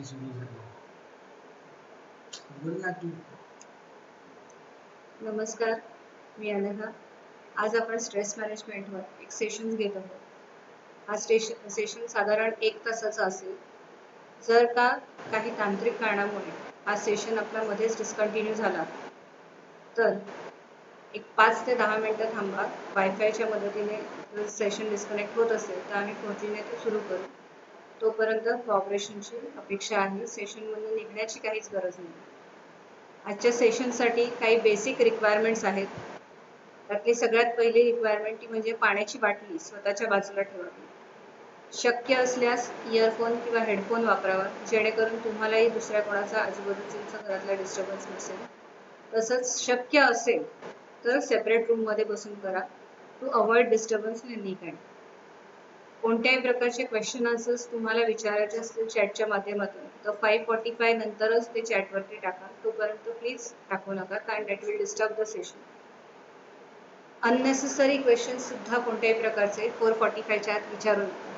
कशी सुरू झाली? बोल ना तू. नमस्कार, मी अनघा. आज आपण स्ट्रेस मॅनेजमेंटवर एक सेशन घेत आहोत. हा सेशन साधारण 1 तासाचा असेल. जर का काही तांत्रिक कारणामुळे हा सेशन आपला मध्येच डिस्कंटिन्यू झाला तर एक 5 ते 10 मिनिटं थांबा. वायफायच्या मदतीने जर सेशन डिस्कनेक्ट होत असेल तर आम्ही खोटीने ते सुरू करू. तोपर्यंत कॉपरेशनची अपेक्षा आहे. सेशनमधून निघण्याची काहीच गरज नाही. आजच्या सेशनसाठी काही बेसिक रिक्वायरमेंट्स आहेत. त्यातली सगळ्यात पहिली रिक्वायरमेंट ती म्हणजे पाण्याची बाटली स्वतःच्या बाजूला ठेवावी. शक्य असल्यास इयरफोन किंवा हेडफोन वापरावा, जेणेकरून तुम्हालाही दुसऱ्या कोणाचा आजूबाजूचा घरातला डिस्टर्बन्स नसेल. तसंच शक्य असेल तर सेपरेट रूममध्ये बसून करा, to avoid disturbance in any kind. कोणत्याही प्रकारचे क्वेश्चन आन्सर्स तुम्हाला विचारायचे असतील चॅटच्या माध्यमातून तर 5:45 नंतरच ते चॅटवरती टाका. तोपर्यंत प्लीज टाकू नका, कारण that will disturb the session. Unnecessary question सुद्धा कोणत्याही प्रकारचे 4:45च्या आत विचारू नका.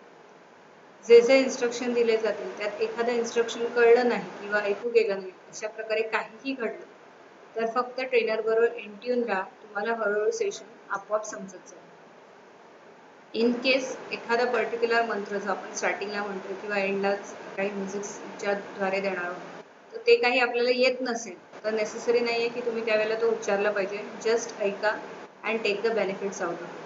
जे इन्स्ट्रक्शन दिले जातील त्यात एखादं इन्स्ट्रक्शन कळलं नाही किंवा ऐकू गेलं नाही, अशा प्रकारे काहीही घडलं तर फक्त ट्रेनर बरोबर इंट्यून राहा. तुम्हाला हळूहळू सेशन आपोआप समजत जाईल. इन केस एखादा पर्टिक्युलर मंत्र जो आपण स्टार्टिंगला म्हणतो किंवा एंडलाच काही म्युझिकच्या द्वारे देणार आहोत तर ते काही आपल्याला येत नसेल तर नेसेसरी नाही आहे की तुम्ही त्यावेळेला तो उच्चारला पाहिजे. जस्ट ऐका and take the benefits out of it.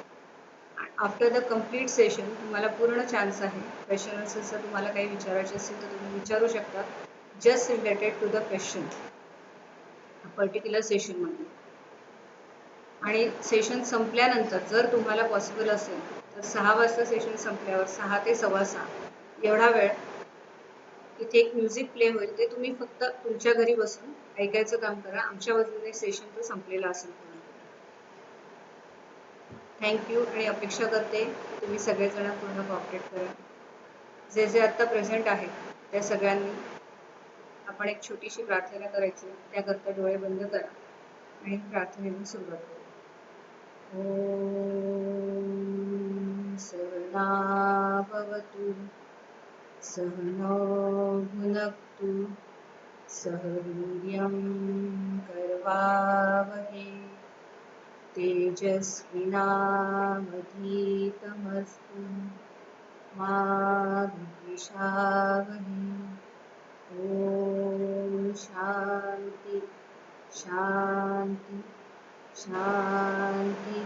After the complete session तुम्हाला पूर्ण चान्स आहे. क्वेश्चन आन्सर्स जर तुम्हाला काही विचारायचे असेल तर तुम्ही विचारू शकता, just related to the question particular सेशनमध्ये. आणि सेशन संपल्यानंतर जर तुम्हाला पॉसिबल असेल तर 6 वाजता सेशन संपल्यावर 6 ते 6:15 एवढा वेळ इथे एक म्युझिक प्ले होईल. ते तुम्ही फक्त तुमच्या घरी बसून ऐकायचं काम करा. आमच्या बाजूने सेशन तर संपलेला असेल. थँक्यू आणि अपेक्षा करते की तुम्ही सगळेजण पूर्ण कॉपरेट करा. जे आत्ता प्रेझेंट आहेत त्या सगळ्यांनी आपण एक छोटीशी प्रार्थना करायची. त्याकरता डोळे बंद करा आणि प्रार्थनेला सुरुवात करू. ॐ सहना भवतु सहनौ भुनक्तु सह वीर्यं करवावहै तेजस्विनावधीतमस्तु मा विद्विषावहै. ॐ शांती शांती शांती.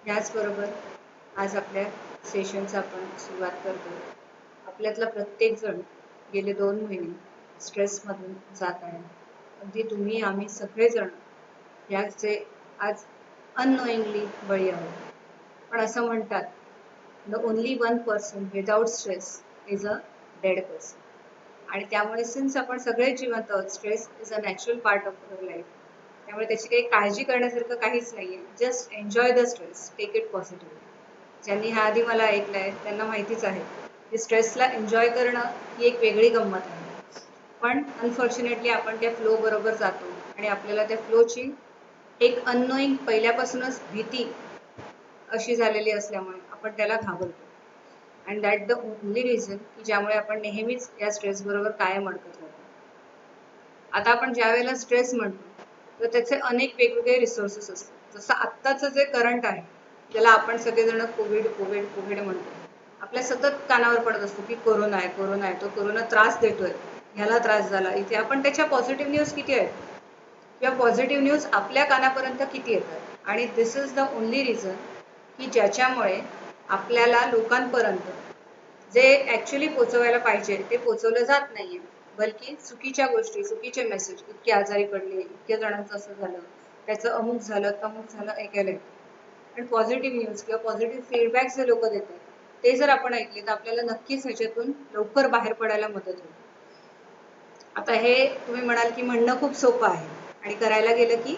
याचबरोबर आज आपल्या सेशनचा आपण सुरुवात करतो. आपल्यातला प्रत्येक जण गेले 2 महिने स्ट्रेसमधून जात आहे. अगदी तुम्ही आम्ही सगळेजण याचे आज अननोइंगली बळी आहोत. पण असं म्हणतात, the only one person without stress is a dead person. आणि त्यामुळे सिन्स आपण सगळे जिवंत आहोत, stress is a natural part of our life. त्यामुळे त्याची काही काळजी करण्यासारखं काहीच नाहीये. Just enjoy the stress, take it positively. ज्यांनी ह्या आधी मला ऐकलंय त्यांना माहितीच आहे की स्ट्रेसला एन्जॉय करणं ही एक वेगळी गंमत आहे. पण अनफॉर्च्युनेटली आपण त्या फ्लो बरोबर जातो आणि आपल्याला त्या फ्लोची एक अननोईंग पहिल्यापासूनच भीती अशी झालेली असल्यामुळे आपण त्याला घाबरतो. And that the only reason की ज्यामुळे आपण नेहमीच या स्ट्रेस बरोबर कायम अडकत राहतो. आता आपण ज्या वेळेला स्ट्रेस म्हणतो तर त्याचे अनेक वेगवेगळे रिसोर्सेस असतात. जसं आत्ताचं जे करंट आहे ज्याला आपण सगळेजण कोविड कोविड कोविड म्हणतो, आपल्या सतत कानावर पडत असतो की कोरोना आहे कोरोना आहे, तो कोरोना त्रास देतोय, ह्याला त्रास झाला. इथे आपण त्याच्या पॉझिटिव्ह न्यूज किती आहेत किंवा पॉझिटिव्ह न्यूज आपल्या कानापर्यंत किती येतात. आणि दिस इज द ओनली रिझन की ज्याच्यामुळे आपल्याला लोकांपर्यंत जे ॲक्च्युली पोचवायला पाहिजे ते पोचवलं जात नाहीये, बल्कि चुकीच्या गोष्टी, चुकीचे मेसेज, इतके आजारी पडले, इतक्या जणांचं असं झालं, त्याचं अमुक झालं तमुक झालं ऐकायला येतं. आणि पॉझिटिव्ह न्यूज किंवा पॉझिटिव्ह फीडबॅक जे लोक देतात ते जर आपण ऐकले तर आपल्याला नक्कीच ह्याच्यातून लवकर बाहेर पडायला मदत होईल. आता हे तुम्ही म्हणाल की म्हणणं खूप सोपं आहे आणि करायला गेलं की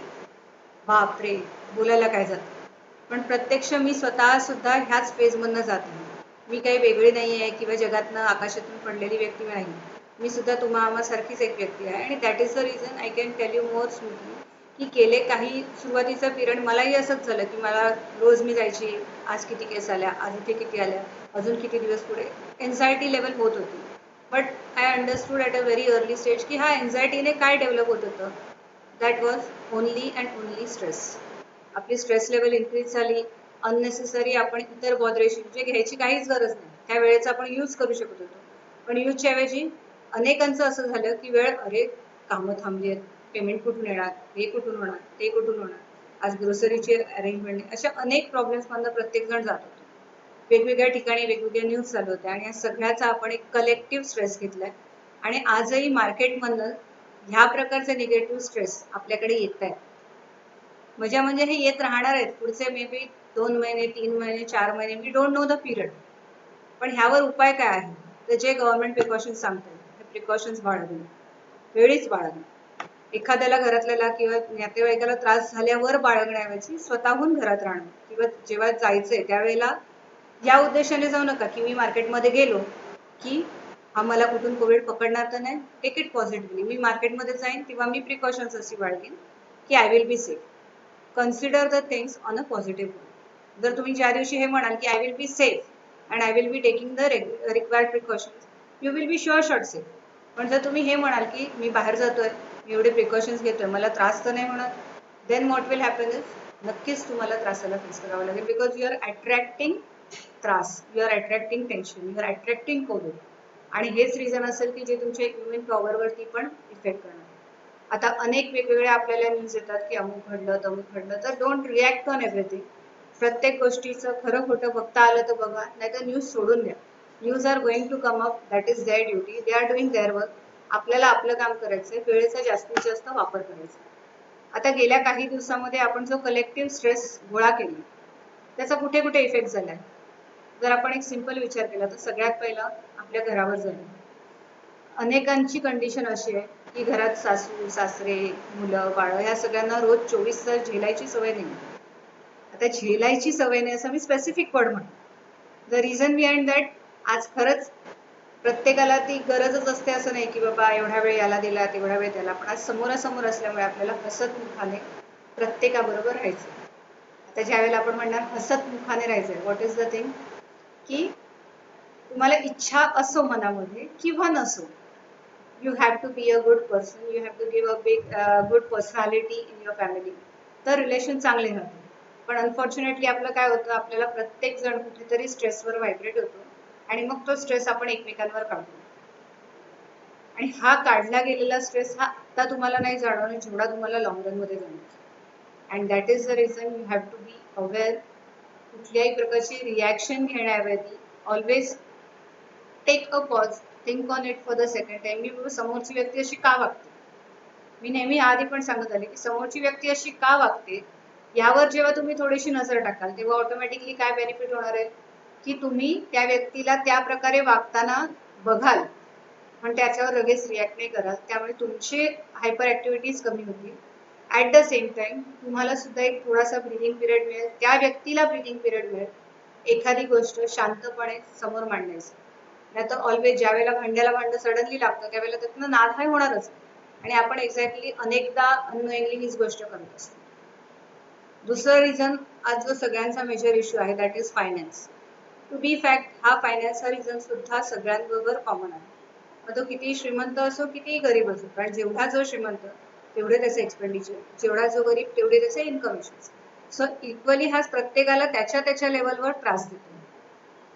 बापरे, बोलायला काय जातं. पण प्रत्यक्ष मी स्वतः सुद्धा ह्याच फेजमधनं जाते. मी काही वेगळी नाही आहे किंवा जगातनं आकाशातून पडलेली व्यक्ती नाही. मी सुद्धा तुम्हा आम्हासारखीच एक व्यक्ती आहे. आणि that is the reason I can tell you more smoothly की गेले काही सुरुवातीचा पिरियड मलाही असंच झालं की मला रोज मी जायची, आज किती केस आल्या, आज इथे किती आल्या, अजून किती दिवस पुढे, एन्झायटी लेवल होत होती. But I understood at a very early stage की हा एन्झायटीने काय डेव्हलप होत होतं, that was only and only stress. आपली स्ट्रेस लेवल इन्क्रीज झाली, अननेसेसरी आपण इतर बॉदरेशन जे घ्यायची काहीच गरज नाही त्या वेळेचा आपण यूज करू शकत होतो. पण यूजच्या ऐवजी अनेकांचं असं झालं की वेळ, अरे कामं थांबली आहेत, पेमेंट कुठून येणार, हे कुठून होणार, ते कुठून होणार, आज ग्रोसरीची अरेंजमेंट, अशा अनेक प्रॉब्लेम्समधनं प्रत्येक जण जात होतो. वेगवेगळ्या ठिकाणी वेगवेगळ्या न्यूज चालू होत्या आणि या सगळ्याचा आपण एक कलेक्टिव्ह स्ट्रेस घेतलाय. आणि आजही मार्केटमधनं ह्या प्रकारचे निगेटिव्ह स्ट्रेस आपल्याकडे येत आहेत. म्हणजे हे येत राहणार आहेत पुढचे मे बी 2 महिने, 3 महिने, 4 महिने, we don't know the period. पण ह्यावर उपाय काय आहे, तर जे गव्हर्नमेंट प्रिकॉशन्स सांगतात ते प्रिकॉशन्स बाळगणे, वेळीच बाळगणे. एखाद्याला घरातल्याला किंवा नातेवाईकाला त्रास झाल्यावर बाळगण्याऐवजी स्वतःहून घरात राहणं, किंवा जेव्हा जायचंय त्यावेळेला या उद्देशाने जाऊ नका की मी मार्केटमध्ये गेलो की हा मला कुठून कोविड पकडणार तर नाही, टेक इट पॉझिटिव्हली. मी मार्केटमध्ये जाईन तेव्हा मी प्रिकॉशन्स अशी बाळगेन की I will be safe. Consider the things on a positive way. जर तुम्ही ज्या दिवशी हे म्हणाल की I will be safe and I will be taking the required precautions, you will be sure shot safe. पण जर तुम्ही हे म्हणाल की मी बाहेर जातोय, मी एवढे प्रिकॉशन्स घेतोय, मला त्रास तर नाही होणार, then what will happen is नक्कीच तुम्हाला त्रासाला फेस करावं लागेल. बिकॉज यू आर अट्रॅक्टिंग त्रास, you are attracting tension, you are attracting covid. आणि हेच रिझन असेल की जे तुमच्या इम्युन पॉवरवरती पण इफेक्ट करणार. आता अनेक वेगवेगळ्या आपल्याला न्यूज येतात की अमुक घडलं तमुक घडलं, तर डोंट रिॲक्ट ऑन एव्हरीथिंग. प्रत्येक गोष्टीचं खरं खोटं बघता आलं तर बघा, नाहीतर न्यूज सोडून द्या. News are going to come up, that is their duty, they are doing their work. आपल्याला आपलं काम करायचंय, वेळेचा जास्तीत जास्त वापर करायचा. आता गेल्या काही दिवसामध्ये आपण जो कलेक्टिव्ह स्ट्रेस गोळा केला त्याचा कुठे कुठे इफेक्ट झालाय, जर आपण एक सिंपल विचार केला तर सगळ्यात पहिला आपल्या घरावर झाला. अनेकांची कंडिशन अशी आहे की घरात सासू सासरे मुलं बाळ ह्या सगळ्यांना रोज 24 तास झेलायची सवय नाही. आता झेलायची सवय नाही असं मी स्पेसिफिक वर्ड म्हणतो. द रिझन बिहाइंड दॅट, आज खरंच प्रत्येकाला ती गरजच असते असं नाही की बाबा एवढा वेळ याला दिला तेवढा वेळ त्याला, पण आज समोरासमोर असल्यामुळे आपल्याला हसत मुखाने प्रत्येकाबरोबर राहायचं. आता ज्या वेळेला आपण म्हणणार हसत मुखाने राहायचंय, व्हॉट इज द थिंग की तुम्हाला इच्छा असो मनामध्ये किंवा नसो, you have to be a good person, you have to give a big good personality in your family, तर रिलेशन चांगले राहते. पण अनफॉर्च्युनेटली आपलं काय होतं, आपल्याला प्रत्येक जण कुठेतरी स्ट्रेसवर व्हायब्रेट होतो आणि मग तो स्ट्रेस आपण एकमेकांवर काढतो. आणि हा काढला गेलेला स्ट्रेस हा आता तुम्हाला नाही जाणवणार जेवढा तुम्हाला लॉंग रन मध्ये जाणवतो. And that is the reason you have to be aware. कुठल्याही प्रकारची रिॲक्शन घेण्याऐवजी always take a pause, think on it for the second time. मी समोरची व्यक्ती अशी का वागते, मी नेहमी आधी पण सांगत आले की समोरची व्यक्ती अशी का वागते यावर जेव्हा तुम्ही थोडीशी नजर टाकाल तेव्हा ऑटोमॅटिकली काय बेनिफिट होणार आहे की तुम्ही त्या व्यक्तीला त्या प्रकारे वागताना बघाल पण त्याच्यावर लगेच रिॲक्ट नाही कराल. त्यामुळे तुमचे हायपर ऍक्टिव्हिटीज कमी होतील. ऍट द सेम टाइम तुम्हाला सुद्धा एक थोडासा ब्रिदिंग पिरियड मिळेल, त्या व्यक्तीला ब्रिदिंग पिरियड मिळेल एखादी गोष्ट शांतपणे समोर मांडायची. नाही तर ऑलवेज ज्या वेळेला भांड्याला भांडं सडनली लागतं त्यावेळेला त्यातनं नाद हाय होणारच आणि आपण एक्झॅक्टली अनेकदा अननोइंगली हीच गोष्ट करत असतो. दुसरं रिझन आज जो सगळ्यांचा मेजर इश्यू आहे that is finance. To be fact हा फायनान्सचा रिझन सुद्धा सगळ्यांबरोबर कॉमन आहे. मग तो किती श्रीमंत असो कितीही गरीब असो, कारण जेवढा जो श्रीमंत तेवढे त्याचे एक्सपेंडिचर, जेवढा जो गरीब तेवढे त्याचे इन्कम. सो इक्वली हा प्रत्येकाला त्याच्या त्याच्या लेवलवर त्रास देतो.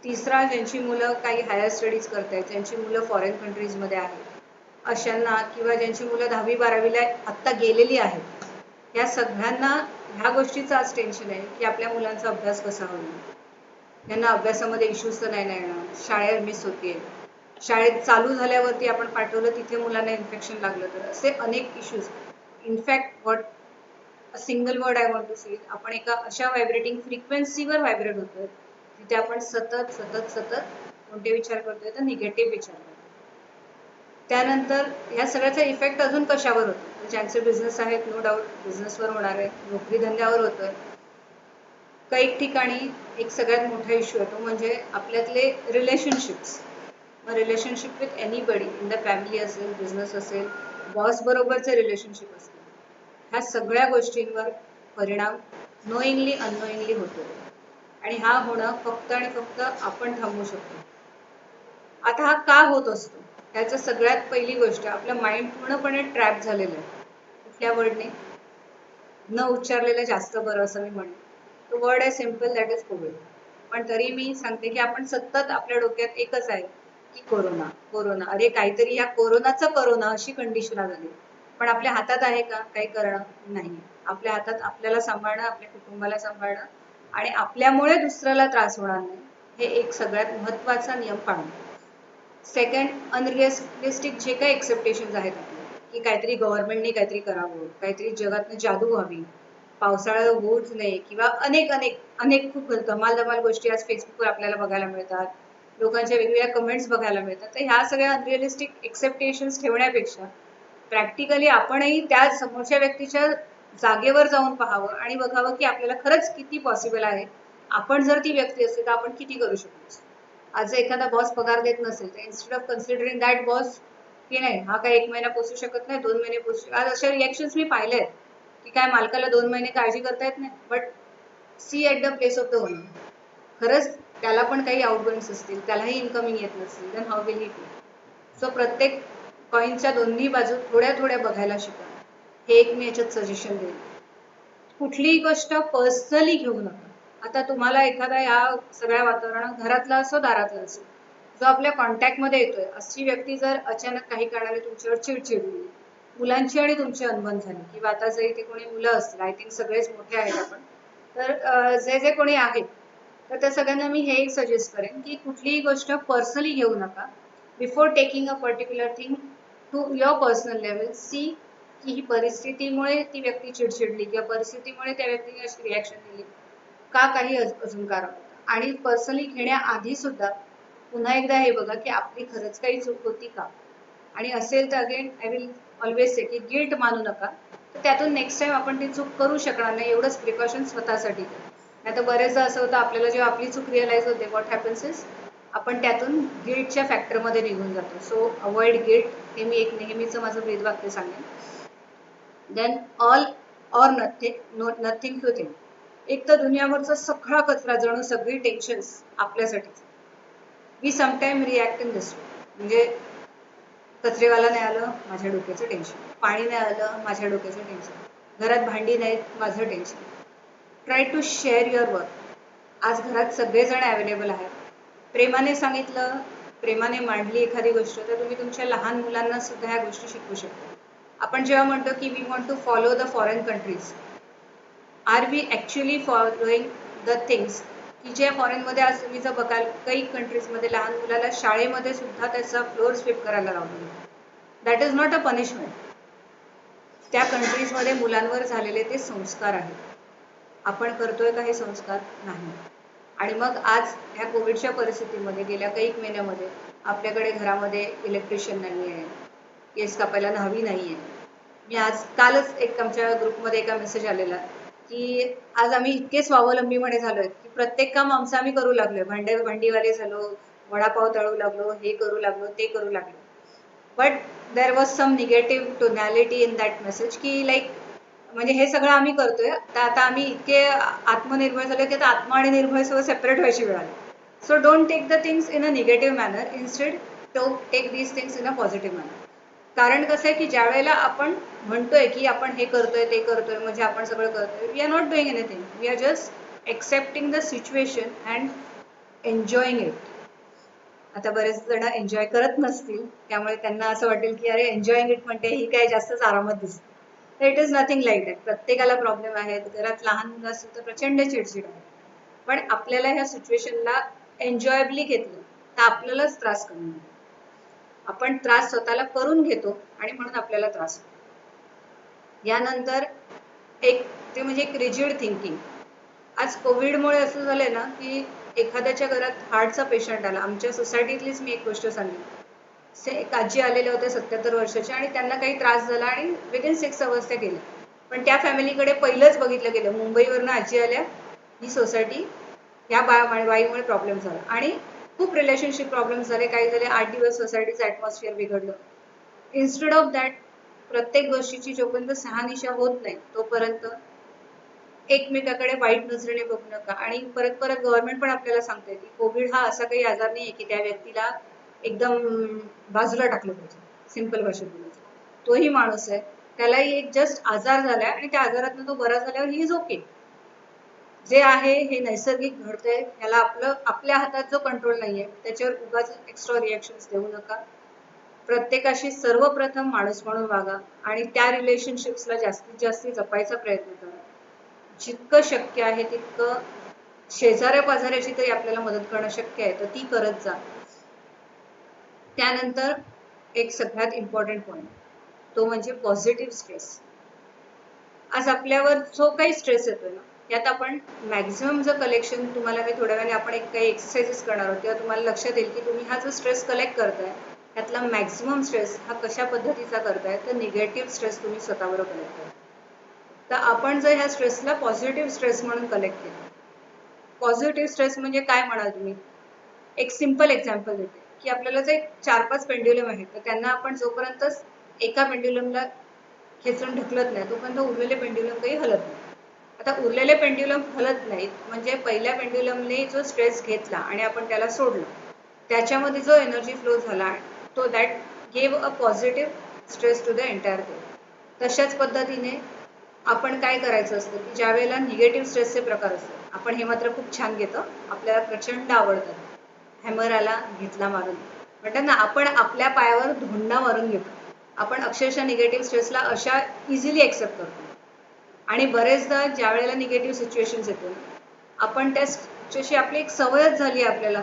तिसरा, ज्यांची मुलं काही हायर स्टडीज करतायत, ज्यांची मुलं फॉरेन कंट्रीजमध्ये आहेत अशांना, किंवा ज्यांची मुलं 10वी 12वीला आत्ता गेलेली आहेत, या सगळ्यांना ह्या गोष्टीचं आज टेन्शन आहे की आपल्या मुलांचा अभ्यास कसा होईल, त्यांना अभ्यासामध्ये इश्यूज तर नाही येणार, शाळेत मिस होते, शाळेत चालू झाल्यावरती आपण पाठवलं तिथे मुलांना इन्फेक्शन लागलं तर, असे अनेक issues. In fact what a single word I want to say, आपण एका अशा व्हायब्रेटिंग फ्रिक्वेन्सीवर व्हायब्रेट होतोय तिथे आपण सतत सतत सतत कोणते विचार करतोय तर निगेटिव्ह विचार करतोय. त्यानंतर ह्या सगळ्याचा इफेक्ट अजून कशावर होतो, ज्यांचे बिझनेस आहेत नो डाऊट बिझनेसवर होणार आहे, नोकरी धंद्यावर होतोय. काही ठिकाणी एक सगळ्यात मोठा इश्यू येतो म्हणजे आपल्यातले रिलेशनशिप्स. मग relationship with anybody in the family असेल, बिझनेस असेल, बॉस बरोबरचे रिलेशनशिप असेल, ह्या सगळ्या गोष्टींवर परिणाम नोईंगली अननोईंगली होतो आणि हा होणं फक्त आणि फक्त आपण थांबवू शकतो. आता हा का होत असतो त्याचं सगळ्यात पहिली गोष्ट, आपलं माइंड पूर्णपणे ट्रॅप झालेलं आहे. कुठल्या वर्डने? न उच्चारलेलं जास्त बरं असं मी म्हणेन. तो वर्ड आहे सिम्पल, दॅट इज कोविड. पण तरी मी सांगते की आपण सतत आपल्या डोक्यात एकच आहे की कोरोना कोरोना, अरे काहीतरी या कोरोनाचं करोना अशी कंडिशन झाली. पण आपल्या हातात आहे का काही करणं? नाही. आपल्या हातात आपल्याला सांभाळणं, आपल्या कुटुंबाला सांभाळणं आणि आपल्यामुळे दुसऱ्याला त्रास होणार नाही हे एक सगळ्यात महत्वाचा नियम पाळणं. सेकंड, अनरिअलिस्टिक जे काही एक्सेप्टेशन्स आहेत आपले, की काहीतरी गव्हर्नमेंटने काहीतरी करावं, काहीतरी जगातनं जादू व्हावी, पावसाळा होऊच नये किंवा अनेक अनेक अनेक खूप धमाल धमाल गोष्टी आज फेसबुकवर आपल्याला बघायला मिळतात, लोकांच्या वेगवेगळ्या कमेंट्स बघायला मिळतात. तर ह्या सगळ्या अनरिअलिस्टिक एक्सेप्टेशन्स ठेवण्यापेक्षा प्रॅक्टिकली आपणही त्या समोरच्या व्यक्तीच्या जागेवर जाऊन पाहावं आणि बघावं की आपल्याला खरंच किती पॉसिबल आहे. आपण जर ती व्यक्ती असते तर आपण किती करू शकतो. आज एखादा बॉस पगार देत नसेल तर instead of considering that boss की नाही हा काय 1 महिना पोचू शकत नाही, 2 महिने पोचू शकत, आज अशा रिएक्शन्स मी पाहिले आहेत की काय मालकाला 2 महिने काळजी करता येत नाही. But see at the place of the owner, खरंच त्याला पण काही आउटगोइंग्स असतील, त्यालाही इन्कमिंग येत नसतील, then how will he do. So प्रत्येक कॉईनच्या दोन्ही बाजू थोड्या थोड्या बघायला शिका, हे एक मी याच्यात सजेशन देईन. कुठलीही गोष्ट पर्सनली घेऊ नका. आता तुम्हाला एखादा या सगळ्या वातावरणात घरातला असो दारातला असो जो आपल्या कॉन्टॅक्टमध्ये येतोय अशी व्यक्ती जर अचानक काही कारणाने तुमच्यावर चिडचिडली, मुलांची आणि तुमची अनबन झाली किंवा आता जर इथे कोणी मुलं असतील, आय थिंक सगळेच मोठे आहेत आपण, तर जे जे कोणी आहेत तर त्या सगळ्यांना मी हे एक सजेस्ट करेन की कुठलीही गोष्ट पर्सनली घेऊ नका. Before taking a particular thing to your personal level, see की ही परिस्थितीमुळे ती व्यक्ती चिडचिडली किंवा परिस्थितीमुळे त्या व्यक्तीने अशी रिॲक्शन दिली का, काही अजून कारण. आणि पर्सनली घेण्याआधी सुद्धा पुन्हा एकदा हे बघा की आपली खरंच काही चूक होती का, आणि असेल तर again I will always say की गिल्ट मानू नका. तर त्यातून नेक्स्ट टाइम आपण ती चूक करू शकणार नाही, एवढंच प्रिकॉशन स्वतःसाठी. नाही तर बरेचदा असं होतं आपल्याला जेव्हा आपली चूक रिअलाइज होते व्हॉट हॅपन्स इज आपण त्यातून गिल्टच्या फॅक्टरमध्ये निघून जातो. सो अवॉइड गिल्ट, हे मी एक नेहमीचं माझं ब्रीदवाक्य सांगेन. Then all or nothing to think. एक तर दुनियावरचा सगळा कचरा, जणू सगळी टेन्शन्स आपल्यासाठीच. We sometime react in this way. म्हणजे कचरेवाला नाही आलं माझ्या डोक्याचं टेन्शन, पाणी नाही आलं माझ्या डोक्याचं टेन्शन, घरात भांडी नाहीत माझं tension. Try to share your work. आज घरात सगळेजण अवेलेबल आहेत, प्रेमाने सांगितलं, प्रेमाने मांडली एखादी गोष्ट तर तुम्ही तुमच्या लहान मुलांना सुद्धा ह्या गोष्टी शिकवू शकता. आपण जेव्हा म्हणतो की we want to follow the foreign countries, are we actually following the things की जे फॉरेनमध्ये आज तुम्ही जर बघाल काही कंट्रीजमध्ये लहान मुलाला शाळेमध्ये सुद्धा त्याचा फ्लोअर स्वीप करायला लावलेला. That is not a punishment. त्या कंट्रीजमध्ये मुलांवर झालेले ते संस्कार आहेत. आपण करतोय का हे संस्कार? नाही. आणि मग आज ह्या कोविडच्या परिस्थितीमध्ये गेल्या काही महिन्यामध्ये आपल्याकडे घरामध्ये इलेक्ट्रिशियन नाही आहे, केस कापायला न्हावी नाही आहे. मी आज कालच एक आमच्या ग्रुपमध्ये एका मेसेज आलेला की आज आम्ही इतके स्वावलंबी म्हणे झालोय की प्रत्येक काम आमचं आम्ही करू लागलोय, भांडीवाले झालो, वडापाव तळू लागलो, हे करू लागलो, ते करू लागलो. But there was some negative tonality in that message की लाईक म्हणजे हे सगळं आम्ही करतोय तर आता आम्ही इतके आत्मनिर्भर झालो की आता आत्मा आणि निर्भय सगळं सेपरेट व्हायची वेळ आली. So don't take the things in a negative manner, instead to take these things in a positive manner. कारण कसं आहे की ज्या वेळेला आपण म्हणतोय की आपण हे करतोय ते करतोय म्हणजे आपण सगळं करतोय, we are not doing anything, we are just accepting the situation and enjoying it. आता बरेच जण एन्जॉय करत नसतील त्यामुळे त्यांना असं वाटेल की अरे एन्जॉईंग इट म्हणते ही काय जास्तच आरामात दिसते. तर it is nothing like that. प्रत्येकाला प्रॉब्लेम आहेत, घरात लहान मुलं असतील तर प्रचंड चिडचिड आहे. पण आपल्याला ह्या सिच्युएशनला एन्जॉयबली घेतलं तर आपल्यालाच त्रास कमी होतो. आपण त्रास स्वतःला करून घेतो आणि म्हणून आपल्याला त्रास होतो. यानंतर एक ते म्हणजे एक रिजिड थिंकिंग. आज कोविडमुळे असं झालंय ना की एखाद्याच्या घरात हार्टचा पेशंट आला. आमच्या सोसायटीतलीच मी एक गोष्ट सांगली. एक आजी आलेले होते 77 वर्षाचे आणि त्यांना काही त्रास झाला आणि विदिन 6 अवर्स त्या गेल्या. पण त्या फॅमिलीकडे पहिलंच बघितलं गेलं. मुंबईवरनं आजी आल्या, ही सोसायटी ह्या बाईमुळे प्रॉब्लेम झाला आणि खूप रिलेशनशिप प्रॉब्लेम झाले, काही झाले, 8 दिवस सोसायटीचं ॲटमॉस्फिअर बिघडलं. इन्स्टेड ऑफ दॅट प्रत्येक गोष्टीची जोपर्यंत शहानिशा होत नाही तोपर्यंत एकमेकाकडे वाईट नजरेने बघू नका. आणि परत परत गव्हर्नमेंट पण आपल्याला सांगते की कोविड हा असा काही आजार नाही की त्या व्यक्तीला एकदम बाजूला टाकलं पाहिजे. सिंपल भाषेत बोलायचं, तोही माणूस आहे, त्यालाही एक जस्ट आजार झालाय आणि त्या आजारातून तो बरा झाल्यावर ही इज ओके. जे आहे हे नैसर्गिक घडतंय, ह्याला आपल्या हातात जो कंट्रोल नाहीये त्याच्यावर उगाच एक्स्ट्रा रिएक्शन्स देऊ नका. प्रत्येकाशी सर्वप्रथम माणूस म्हणून वागा आणि त्या रिलेशनशिप्सला जास्तीत जास्त जपायचा प्रयत्न करा. जितकं शक्य आहे तितकं शेजाऱ्या पाजाऱ्याची तरी आपल्याला मदत करणं शक्य आहे तर ती करत जा. त्यानंतर एक सगळ्यात इम्पॉर्टंट पॉइंट तो म्हणजे पॉझिटिव्ह स्ट्रेस. आज आपल्यावर जो काही स्ट्रेस येतोय ना यात आपण मॅक्झिमम जर कलेक्शन, तुम्हाला मी थोड्या वेळाने आपण काही एक्सरसाइजेस करणार आहोत तेव्हा तुम्हाला लक्षात येईल की तुम्ही हा जो स्ट्रेस कलेक्ट करताय त्यातला मॅक्झिमम स्ट्रेस हा कशा पद्धतीचा करताय तर निगेटिव्ह स्ट्रेस तुम्ही स्वतःवर कलेक्ट करताय. तर आपण जर ह्या स्ट्रेसला पॉझिटिव्ह स्ट्रेस म्हणून कलेक्ट केलं. पॉझिटिव्ह स्ट्रेस म्हणजे काय म्हणाल तुम्ही? एक सिंपल एक्झाम्पल देते की आपल्याला जे 4-5 पेंड्युलम आहेत तर त्यांना आपण जोपर्यंत एका पेंड्युलमला खेचून ढकलत नाही तोपर्यंत उरलेले पेंड्युलम काही हलत नाही. आता उरलेले पेंड्युलम हलत नाहीत म्हणजे पहिल्या पेंड्युलमने जो स्ट्रेस घेतला आणि आपण त्याला सोडलं त्याच्यामध्ये जो एनर्जी फ्लो झाला तो that gave a positive stress to the entire thing. तशाच पद्धतीने आपण काय करायचं असतं की ज्या वेळेला निगेटिव्ह स्ट्रेसचे प्रकार असतात, आपण हे मात्र खूप छान घेतो, आपल्याला प्रचंड आवडतं. हॅमर आला घेतला मारून म्हणतात ना, आपण आपल्या पायावर धोंडा मारून घेतो. आपण अक्षरशः निगेटिव्ह स्ट्रेसला अशा इझिली एक्सेप्ट करतो. आणि बरेचदा ज्या वेळेला निगेटिव्ह सिच्युएशन्स येतो आपण त्याच्याशी आपली एक सवयच झाली आहे आपल्याला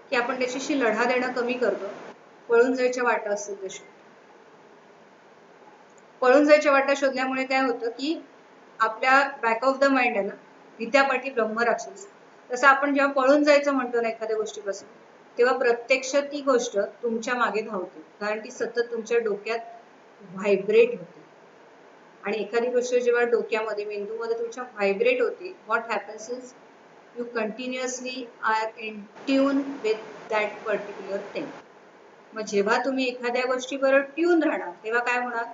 की आपण त्याच्याशी लढा देणं कमी करतो. पळून जायच्या वाटा असतात तशी. पळून जायच्या वाटा शोधल्यामुळे काय होतं की आपल्या बॅक ऑफ द माइंड आहे ना, विद्यापाठी ब्रह्मराक्षस. तसं आपण जेव्हा पळून जायचं म्हणतो ना एखाद्या गोष्टीपासून तेव्हा प्रत्यक्ष ती गोष्ट तुमच्या मागे धावते, कारण ती सतत तुमच्या डोक्यात व्हायब्रेट होते. आणि एखादी गोष्ट जेव्हा डोक्यामध्ये मेंदूमध्ये तुमच्या व्हायब्रेट होते, what happens is you continuously are in tune with that particular thing. मग जेव्हा तुम्ही एखाद्या गोष्टीबरोबर ट्यून राहणार तेव्हा काय होणार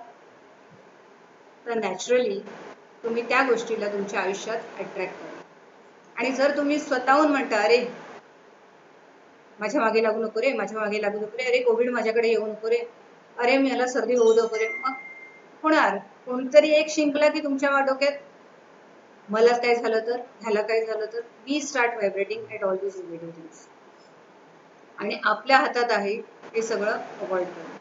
तर नॅचरली तुम्ही त्या गोष्टीला तुमच्या आयुष्यात अट्रॅक्ट करा. आणि जर तुम्ही स्वतःहून म्हणता अरे माझ्या मागे लागू नको रे, माझ्या मागे लागू नको रे, अरे कोविड माझ्याकडे येऊ नको रे, अरे मला सर्दी होऊ नको रे, मग होणार. कोणतरी एक शिंकला की तुमच्या डोक्यात मला काय झालं तर, ह्याला काय झालं तर, we start vibrating at all this negative things. आणि आपल्या हातात आहे हे सगळं अवॉइड करणं.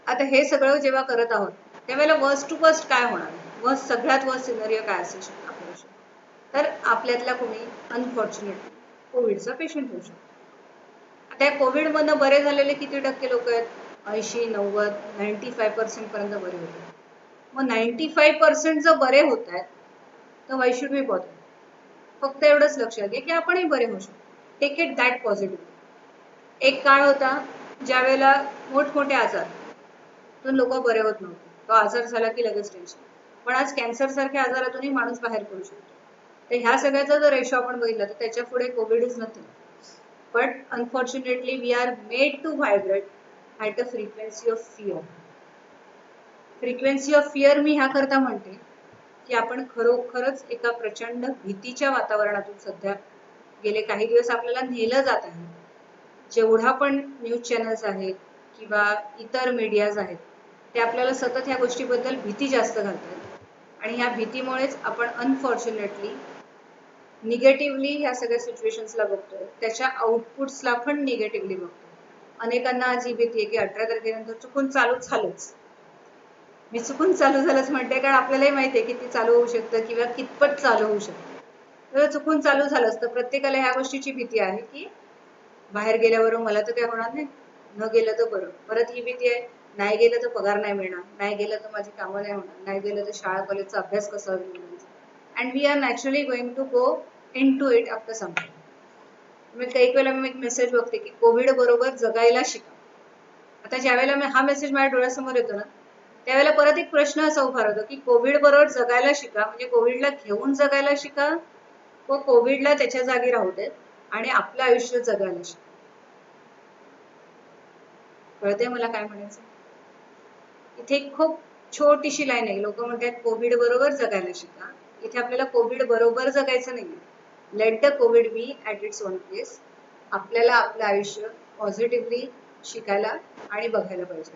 आता हे सगळं जेव्हा करत आहोत त्यावेळेला वर्स्ट टू वर्स्ट काय होणार, सगळ्यात वर्स्ट सिनेरिओ काय असेल आपल्या तर आपल्यातला कोणी अनफॉर्च्युनेटली कोविडचा पेशंट होऊ शकतो. त्या कोविड मधनं बरे झालेले किती टक्के लोक आहेत? 80, 90, 95% पर्यंत बरे होते. मग 95% जर बरे होत आहेत तर वाय शुड वी बॉदर? फक्त एवढंच लक्षात घ्या की आपणही बरे होऊ शकतो. Take it that positive. एक काळ होता ज्या वेळेला मोठमोठे आजार तर लोक बरे होत नव्हते, तो आजार झाला की लगेच टेन्शन. पण आज कॅन्सर सारख्या आजारातूनही माणूस बाहेर पडू शकतो. तर ह्या सगळ्याचा जर रेशो आपण बघितला तर त्याच्या पुढे covid is nothing. But unfortunately we are made to vibrate at a frequency of fear. Frequency of fear मी ह्या करता म्हणते की आपण खरोखरच एका प्रचंड भीतीच्या वातावरणातून सध्या गेले काही दिवस आपल्याला नेलं जात आहे. जेवढा पण न्यूज चॅनल्स आहेत किंवा इतर मीडियाज आहेत ते आपल्याला सतत ह्या गोष्टीबद्दल भीती जास्त घालतात आणि ह्या भीतीमुळेच आपण अनफॉर्च्युनेटली निगेटिव्हली ह्या सगळ्या सिच्युएशन्सला बघतोय, त्याच्या आउटपुट्सला पण निगेटिव्हली बघतोय. अनेकांना आज ही भीती आहे की 18 तारखेनंतर चुकून चालूच झालंच. मी चुकून चालू झालंच म्हणते कारण आपल्यालाही माहिती आहे किती चालू होऊ शकतं किंवा कितपत चालू होऊ शकतं. तर चुकून चालू झालंच तर प्रत्येकाला ह्या गोष्टीची भीती आहे की बाहेर गेल्यावर मला तर काय होणार नाही, न गेलं तर बरं. परत ही भीती आहे नाही गेलं तर पगार नाही मिळणार, नाही गेलं तर माझी कामं नाही होणार, नाही गेलं तर शाळा कॉलेजचा अभ्यास कसा होईल मुलांचा. And we are naturally going to go into it after something. मी काही वेळेला मी एक मेसेज बघते की कोविड बरोबर जगायला शिका. आता ज्या वेळेला हा मेसेज माझ्या डोळ्यासमोर येतो ना त्यावेळेला परत एक प्रश्न असा उभा राहतो की कोविड बरोबर जगायला शिका म्हणजे कोविडला घेऊन जगायला शिका व कोविडला त्याच्या जागी राहू देत आणि आपलं आयुष्य जगायला शिका. कळते मला काय म्हणायचं? इथे एक खूप छोटीशी लाईन आहे. लोक म्हणतात कोविड बरोबर जगायला शिका. इथे आपल्याला कोविड बरोबर जगायचं नाही. Let the covid be at its own place. आपल्याला आपलं आयुष्य पॉझिटिव्हली शिकायला आणि बघायला पाहिजे.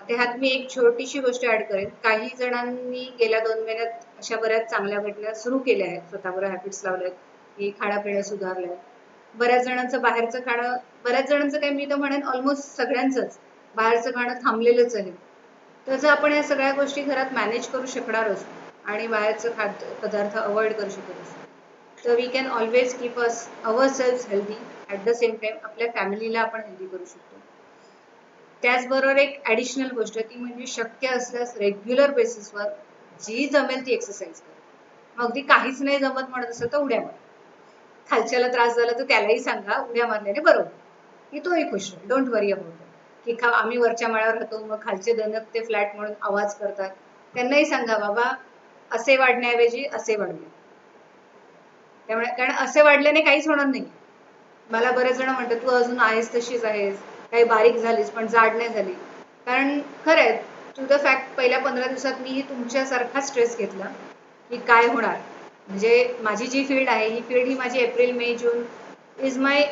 आता ह्यात मी एक छोटीशी गोष्ट ऍड करेन. काही जणांनी गेल्या 2 महिन्यात अशा बऱ्याच चांगल्या घटना सुरू केल्या आहेत, स्वतःवर हॅबिट्स लावल्यात, की खाणं-पिणं सुधारलंय. बऱ्याच जणांचं बाहेरचं खाणं, बऱ्याच जणांचं काय मी तर म्हणेन ऑलमोस्ट सगळ्यांचंच बाहेरचं खाणं थांबलेलंच आहे. तर जर आपण या सगळ्या गोष्टी घरात मॅनेज करू शकणार असू आणि बाहेरचं खाद्य पदार्थ अवॉइड करू शकत असू, तर we can always keep our self healthy. At the same time आपल्या फॅमिलीला आपण हेल्दी करू शकतो. त्याचबरोबर एक ॲडिशनल गोष्ट ती म्हणजे शक्य असल्यास रेग्युलर बेसिसवर जी जमेल ती एक्सरसाइज करा. मग अगदी काहीच नाही जमत म्हणत असेल तर उड्या मारा. खालच्याला त्रास झाला तर त्यालाही सांगा उड्या मारल्याने बरोबर, की तोही खुश राहील. डोंट वरी अबाउट की आम्ही वरच्या माळ्यावर राहतो मग खालचे दणक ते फ्लॅट म्हणून आवाज करतात. त्यांनाही सांगा बाबा असे वाढण्याऐवजी असे वाढले. त्यामुळे कारण असे वाढल्याने काहीच होणार नाही. मला बरेच जण म्हणतात तू अजून आहेस तशीच आहेस, काही बारीक झालीस पण जाड नाही झाली. कारण खरं आहे, टू द फॅक्ट पहिल्या 15 दिवसात मी तुमच्यासारखा स्ट्रेस घेतला की काय होणार. म्हणजे माझी जी फील्ड आहे ही फील्ड ही माझी April May June is my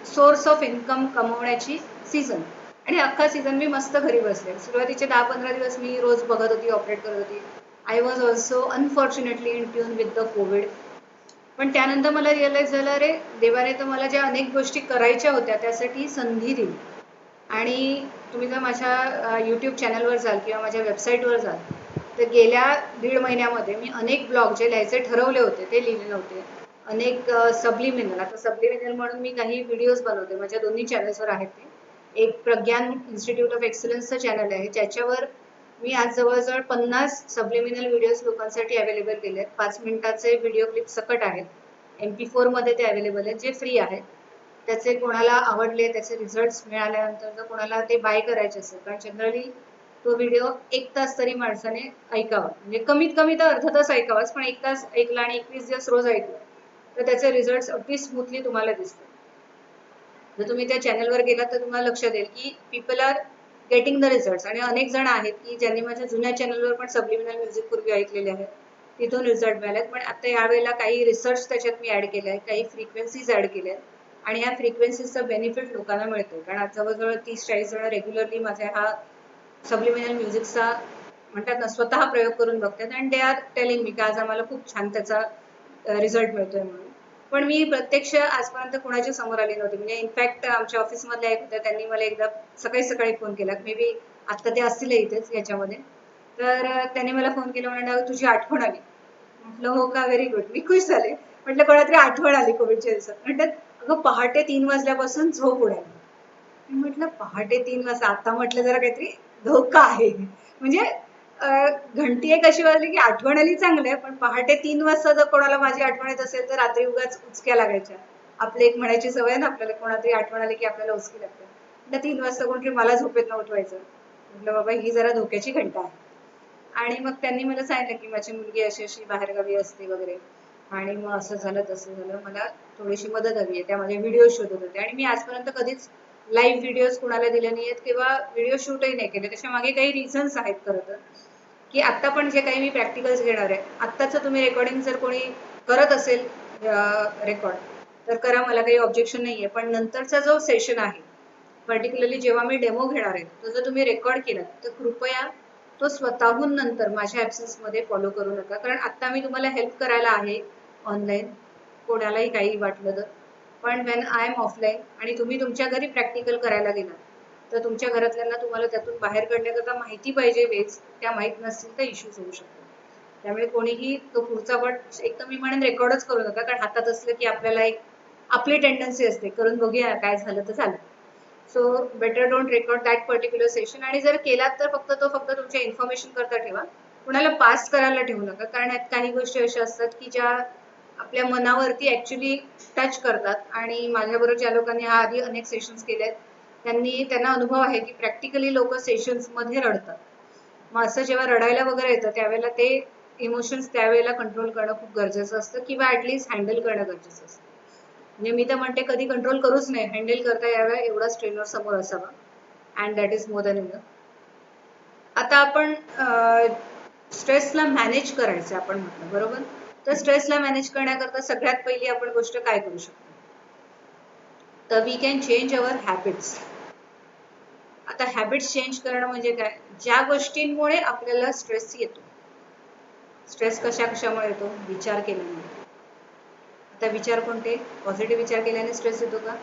source of income कमवण्याची सीझन. आणि अख्खा सीझन मी मस्त घरी बसले. सुरुवातीचे 10-15 दिवस मी रोज बघत होती, ऑपरेट करत होती. I was also unfortunately in tune with the Covid. पण त्यानंतर मला रिअलाइज झालं अरे देवाने तर मला ज्या अनेक गोष्टी करायच्या होत्या त्यासाठी संधी दिली. आणि तुम्ही जर माझ्या यूट्यूब चॅनलवर जाल किंवा माझ्या वेबसाईटवर जाल तर गेल्या 1.5 महिन्यामध्ये मी अनेक ब्लॉग जे लिहायचे ठरवले होते ते लिहिले नव्हते. अनेक सबलिमिनल, आता सबलिमिनल म्हणून मी काही व्हिडिओज बनवते, माझ्या दोन्ही चॅनल्सवर आहेत ते. एक प्रज्ञान इन्स्टिट्यूट ऑफ एक्सलन्सचं चॅनल आहे ज्याच्यावर मी आज जवळजवळ 50 सबलिमिनल व्हिडिओज लोकांसाठी अवेलेबल केले आहेत. 5 मिनिटाचे व्हिडिओ क्लिप सकट आहेत. MP4 मध्ये ते अवेलेबल आहेत जे फ्री आहेत. त्याचे कोणाला आवडले, त्याचे रिझल्ट्स मिळाल्यानंतर जर कोणाला ते बाय करायचे असेल, कारण जनरली तो व्हिडिओ 1 तास तरी माणसाने ऐकावा, म्हणजे कमीत कमी तर अर्धा तास ऐकावाच, पण 1 तास ऐकला आणि 21 दिवस रोज ऐकलं तर त्याचे रिझल्ट्स अगदी स्मूथली तुम्हाला दिसतील. जर तुम्ही त्या चॅनलवर गेलात तर तुम्हाला लक्षात येईल की people are getting the results. आणि अनेक जण आहेत की ज्यांनी माझ्या जुन्या चॅनलवर पण सबलिमिनल म्युझिक पूर्वी ऐकलेले आहेत, तिथून रिझल्ट मिळाले. पण आता यावेळेला काही रिसर्च त्याच्यात मी ऍड केले आहे, काही फ्रिक्वेन्सीज ऍड केल्या आहेत आणि ह्या फ्रिक्वेन्सीजचा बेनिफिट लोकांना मिळतो. कारण आज जवळजवळ 30-40 जण रेग्युलरली माझ्या हा सबलिमिनल म्युझिकचा म्हणतात ना स्वतः प्रयोग करून बघतात आणि दे आर टेलिंग मी की आज आम्हाला खूप छान त्याचा रिझल्ट मिळतोय म्हणून. पण मी प्रत्यक्ष आजपर्यंत कोणाच्या समोर आली नव्हती. म्हणजे इनफॅक्ट आमच्या ऑफिसमधल्या एक होत्या, त्यांनी मला एकदा सकाळी सकाळी फोन केला, मे बी आता ते असतील इथेच याच्यामध्ये. तर त्यांनी मला फोन केला, म्हणाले तुझी आठवण आली. म्हटलं हो का, व्हेरी गुड. मी खुश झाले. म्हटलं कोणातरी आठवण आली कोविडच्या दिवसात. म्हणतात अगं पहाटे 3 वाजल्यापासून झोप उडाली. मी म्हटलं पहाटे 3 वाजता, आता म्हटलं जरा काहीतरी धोका आहे. म्हणजे घंटी एक अशी वाजली की आठवण आली चांगलं आहे, पण पहाटे 3 वाजता जर कोणाला माझी आठवण येत असेल तर रात्री उगाच उचक्या लागायच्या. आपली एक म्हणायची सवय ना, आपल्याला कोणातरी आठवण आली की आपल्याला उचकी लागते. म्हटलं 3 वाजता कोणतरी मला झोपेत न उठवायचं. म्हटलं बाबा ही जरा धोक्याची घंटा आहे. आणि मग त्यांनी मला सांगितलं की माझी मुलगी अशी अशी बाहेरगावी असते वगैरे, आणि मग असं झालं तसं झालं, मला थोडीशी मदत हवी आहे. त्या माझे व्हिडिओ शोधत होते आणि मी आजपर्यंत कधीच लाईव्ह व्हिडिओज कुणाला दिले नाही आहेत किंवा व्हिडिओ शूटही नाही केले. त्याच्या मागे काही रिझन्स आहेत खरं तर, की आता पण जे काही मी प्रॅक्टिकल्स घेणार आहे, आत्ताचं तुम्ही रेकॉर्डिंग जर कोणी करत असेल रेकॉर्ड तर करा, मला काही ऑब्जेक्शन नाही आहे. पण नंतरचा जो सेशन आहे, पर्टिक्युलरली जेव्हा मी डेमो घेणार आहे, तो जर तुम्ही रेकॉर्ड केला तर कृपया तो स्वतःहून नंतर माझ्या ॲब्सेन्समध्ये फॉलो करू नका. कारण आत्ता मी तुम्हाला हेल्प करायला आहे ऑनलाईन, कोणालाही काही वाटलं तर. पण वेन आय एम ऑफलाईन आणि तुम्ही तुमच्या घरी प्रॅक्टिकल करायला गेलात तर तुमच्या घरातल्यांना तुम्हाला त्यातून बाहेर काढण्याकरता माहिती पाहिजे वेज, त्या माहीत नसतील तर इश्यूज होऊ शकतात. त्यामुळे कोणीही तो पुढचा पार्ट एक तर मी म्हणेन रेकॉर्डच करू नका, कारण हातात असलं की आपल्याला एक आपली टेंडन्सी असते करून बघूया काय झालं तर झालं. So better don't record that particular session. आणि जर केलात तर फक्त तुमच्या इन्फॉर्मेशन करता ठेवा, कुणाला पास करायला ठेवू नका. कारण यात काही गोष्टी अशा असतात की ज्या आपल्या मनावरती ऍक्च्युली टच करतात. आणि माझ्याबरोबर ज्या लोकांनी हा आधी अनेक सेशन्स केले त्यांना अनुभव आहे की प्रॅक्टिकली लोक सेशन्स मध्ये रडतात. मग असं जेव्हा रडायला वगैरे येतं त्यावेळेला ते इमोशन्स त्यावेळेला कंट्रोल करणं खूप गरजेचं असतं किंवा ऍटलिस्ट हँडल करणं गरजेचं असतं. म्हणजे मी तर म्हणते कधी कंट्रोल करूच नाही, हँडल करता याव्या एवढा ट्रेनर समोर असावा, and that is more than enough. आता आपण स्ट्रेसला मॅनेज करायचं आपण म्हटलं बरोबर. तर स्ट्रेसला मॅनेज करण्याकरता सगळ्यात पहिली आपण गोष्ट काय करू शकतो, तर we can change our habits. आता हॅबिट्स चेंज करणं म्हणजे काय, ज्या गोष्टींमुळे आपल्याला स्ट्रेस येतो. स्ट्रेस कशामुळे येतो, विचार केल्यामुळे. आता विचार कोणते, पॉझिटिव्ह विचार केल्याने स्ट्रेस येतो का,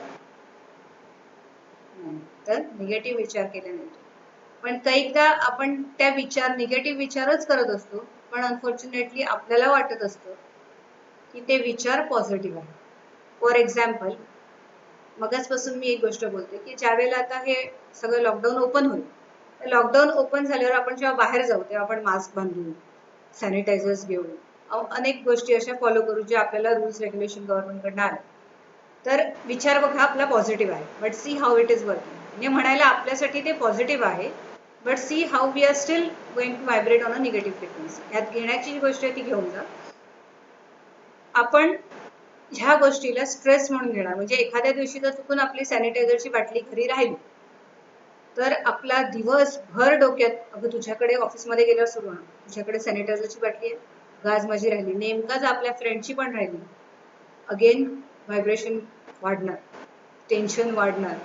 नाही, तर निगेटिव्ह विचार केल्याने येतो. पण कैकदा आपण त्या निगेटिव्ह विचारच करत असतो, पण अनफॉर्च्युनेटली आपल्याला वाटत असतं की ते विचार पॉझिटिव्ह आहे. फॉर एक्झाम्पल, मगाचपासून मी एक गोष्ट बोलते की ज्या वेळेला आता हे सगळं लॉकडाऊन ओपन होईल, लॉकडाऊन ओपन झाल्यावर आपण जेव्हा बाहेर जाऊ तेव्हा आपण मास्क बांधू, सॅनिटायझर्स घेऊ, अनेक गोष्टी अशा फॉलो करू जे आपल्याला रूल्स रेग्युलेशन गव्हर्नमेंटकडनं आले. तर विचार बघा आपला पॉझिटिव्ह आहे, but see how it is working. म्हणजे म्हणायला आपल्यासाठी ते पॉझिटिव्ह आहे, but see how we are still going to vibrate on a negative frequency. ह्यात घेण्याची जी गोष्ट आहे ती घेऊन जा. आपण ह्या गोष्टीला स्ट्रेस म्हणून घेणार. म्हणजे एखाद्या दिवशी जर चुकून आपली सॅनिटायझरची बाटली घरी राहिली, तर आपला दिवसभर डोक्यात, अगं तुझ्याकडे ऑफिसमध्ये गेल्यावर सुरू होणार, तुझ्याकडे सॅनिटायझरची बाटली आहे, गाज माझी राहिली, नेमकाच आपल्या फ्रेंडची पण राहिली, अगेन व्हायब्रेशन वाढणार, टेन्शन वाढणार.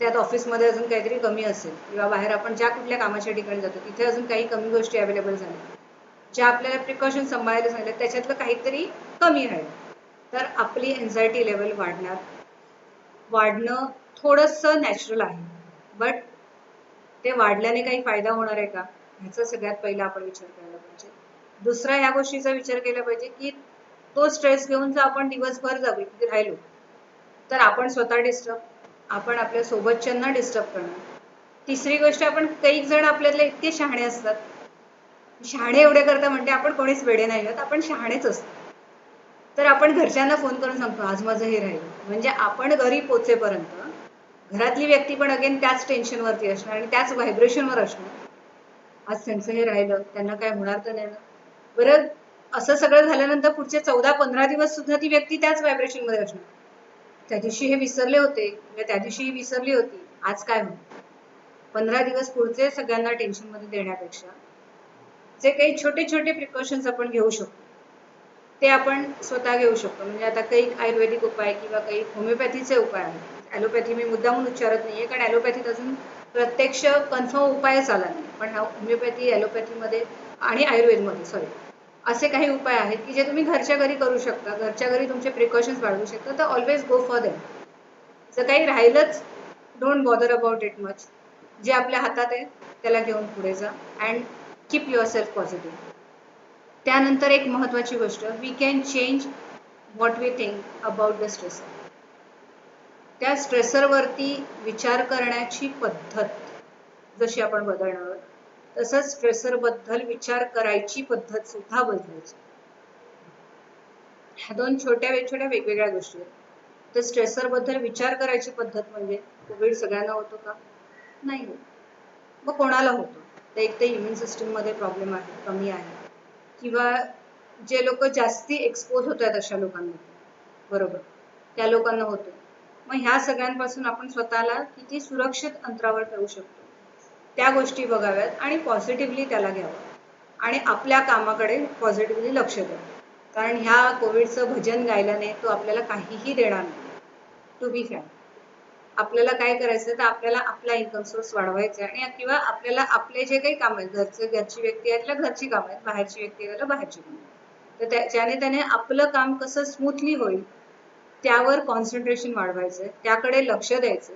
त्यात ऑफिसमध्ये अजून काहीतरी कमी असेल, किंवा बाहेर आपण ज्या कुठल्या कामाच्या ठिकाणी जातो तिथे अजून काही कमी गोष्टी अवेलेबल झाल्या, ज्या आपल्याला प्रिकॉशन सांभाळायला सांगितलं त्याच्यातलं काहीतरी कमी राहील, तर आपली एन्झायटी लेवल वाढणार. वाढणं थोडंसं नॅचरल आहे, बट ते वाढल्याने काही फायदा होणार आहे का, ह्याचा सगळ्यात पहिला आपण विचार करायला पाहिजे. दुसरा ह्या गोष्टीचा विचार केला पाहिजे की तो स्ट्रेस घेऊन जर आपण दिवसभर जाऊ तिथे राहिलो, तर आपण स्वतः डिस्टर्ब, आपण आपल्या सोबतच्यांना डिस्टर्ब करणार. तिसरी गोष्ट, आपण काही जण आपल्यातले इतके शहाणे असतात, शहाणे एवढे करता म्हणजे आपण कोणीच वेडे नाही आहोत, आपण शहाणेच असतो. तर आपण घरच्यांना फोन करून सांगतो आज माझं हे राहिलं, म्हणजे आपण घरी पोचेपर्यंत घरातली व्यक्ती पण अगेन त्याच टेन्शनवरती असणार आणि त्याच व्हायब्रेशनवर असणार. आज त्यांचं हे राहिलं, त्यांना काय होणार तर नाही. बरं, असं सगळं झाल्यानंतर पुढचे 14-15 दिवस सुद्धा ती व्यक्ती त्याच व्हायब्रेशनमध्ये असणार. त्या दिवशी हे विसरले होते, त्या दिवशी ही विसरली होती, आज काय होईल. 15 दिवस पुढचे सगळ्यांना टेन्शनमध्ये देण्यापेक्षा जे काही छोटे छोटे प्रिकॉशन्स आपण घेऊ शकतो ते आपण स्वतः घेऊ शकतो. म्हणजे आता काही आयुर्वेदिक उपाय किंवा काही होमिओपॅथीचे उपाय आहेत. ॲलोपॅथी मी मुद्दामून उच्चारत नाहीये, कारण ॲलोपॅथीत अजून प्रत्यक्ष कन्फर्म उपायच आला नाही, पण होमिओपॅथी, ॲलोपॅथीमध्ये आणि आयुर्वेदमध्ये असे काही उपाय आहेत की जे तुम्ही घरच्या घरी करू शकता, घरच्या घरी तुमचे प्रिकॉशन्स वाढवू शकता. तर ऑलवेज गो फॉर देम. जर काही राहिलंच, don't bother about it much. जे आपल्या हातात आहे त्याला घेऊन पुढे जा and keep your self positive. त्यानंतर एक महत्त्वाची गोष्ट, we can change what we think about the stressor. त्या स्ट्रेसरवरती विचार करण्याची पद्धत जशी आपण बदलणार, तसंच स्ट्रेसरबद्दल विचार करायची पद्धत सुद्धा बदलायची. ह्या दोन छोट्या छोट्या वेगवेगळ्या गोष्टी आहेत. तर स्ट्रेसरबद्दल विचार करायची पद्धत म्हणजे, कोविड सगळ्यांना होतो का, नाही होत. मग कोणाला होतो, तर एक तर इम्युन सिस्टममध्ये प्रॉब्लेम आहे, कमी आहे, किंवा जे लोक जास्ती एक्सपोज होत आहेत अशा लोकांना, बरोबर, त्या लोकांना होतं. मग ह्या सगळ्यांपासून आपण स्वतःला किती सुरक्षित अंतरावर ठेवू शकतो त्या गोष्टी बघाव्यात आणि पॉझिटिव्हली त्याला घ्यावं आणि आपल्या कामाकडे पॉझिटिव्हली लक्ष द्यावं. कारण ह्या कोविडचं भजन गायल्याने तो आपल्याला काहीही देणार नाही. टू बी फ्रँक, आपल्याला काय करायचं तर आपल्याला आपला इन्कम सोर्स वाढवायचा आहे, आणि किंवा आपल्याला आपले जे काही काम आहेत, घरची व्यक्ती आहे त्याला घरची कामं आहेत, बाहेरची व्यक्ती आहे त्याला बाहेरची कामं आहेत, तर ज्याने त्याने आपलं काम कसं स्मूथली होईल त्यावर कॉन्सन्ट्रेशन वाढवायचं, त्याकडे लक्ष द्यायचं,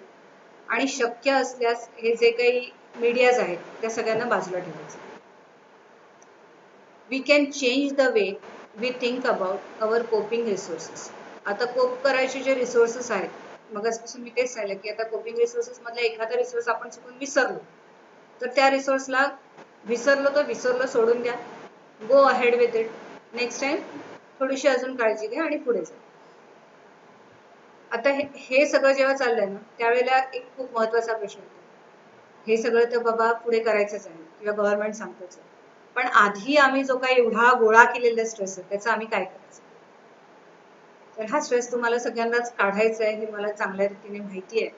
आणि शक्य असल्यास हे जे काही मीडियाज आहेत त्या सगळ्यांना बाजूला ठेवायचं. We can change the way we think about our coping resources. आता कोप करायचे जे रिसोर्सेस आहेत, मगाचपासून मी तेच सांगितलं की आता कोपिंग रिसोर्सेस मधला एखादा रिसोर्स आपण चुकून विसरलो, तर त्या रिसोर्सला विसरलो सोडून द्या, go ahead with it. Next time थोडीशी अजून काळजी घ्या आणि पुढे जा. आता हे सगळं जेव्हा चाललंय ना, त्यावेळेला एक खूप महत्वाचा प्रश्न होतो, हे सगळं तर बाबा पुढे करायचंच आहे किंवा गव्हर्नमेंट सांगतच आहे, पण आधी आम्ही जो काही एवढा गोळा केलेला स्ट्रेस आहे त्याचा आम्ही काय करायचं. तर हा स्ट्रेस तुम्हाला सगळ्यांनाच काढायचा आहे हे मला चांगल्या रीतीने माहिती आहे.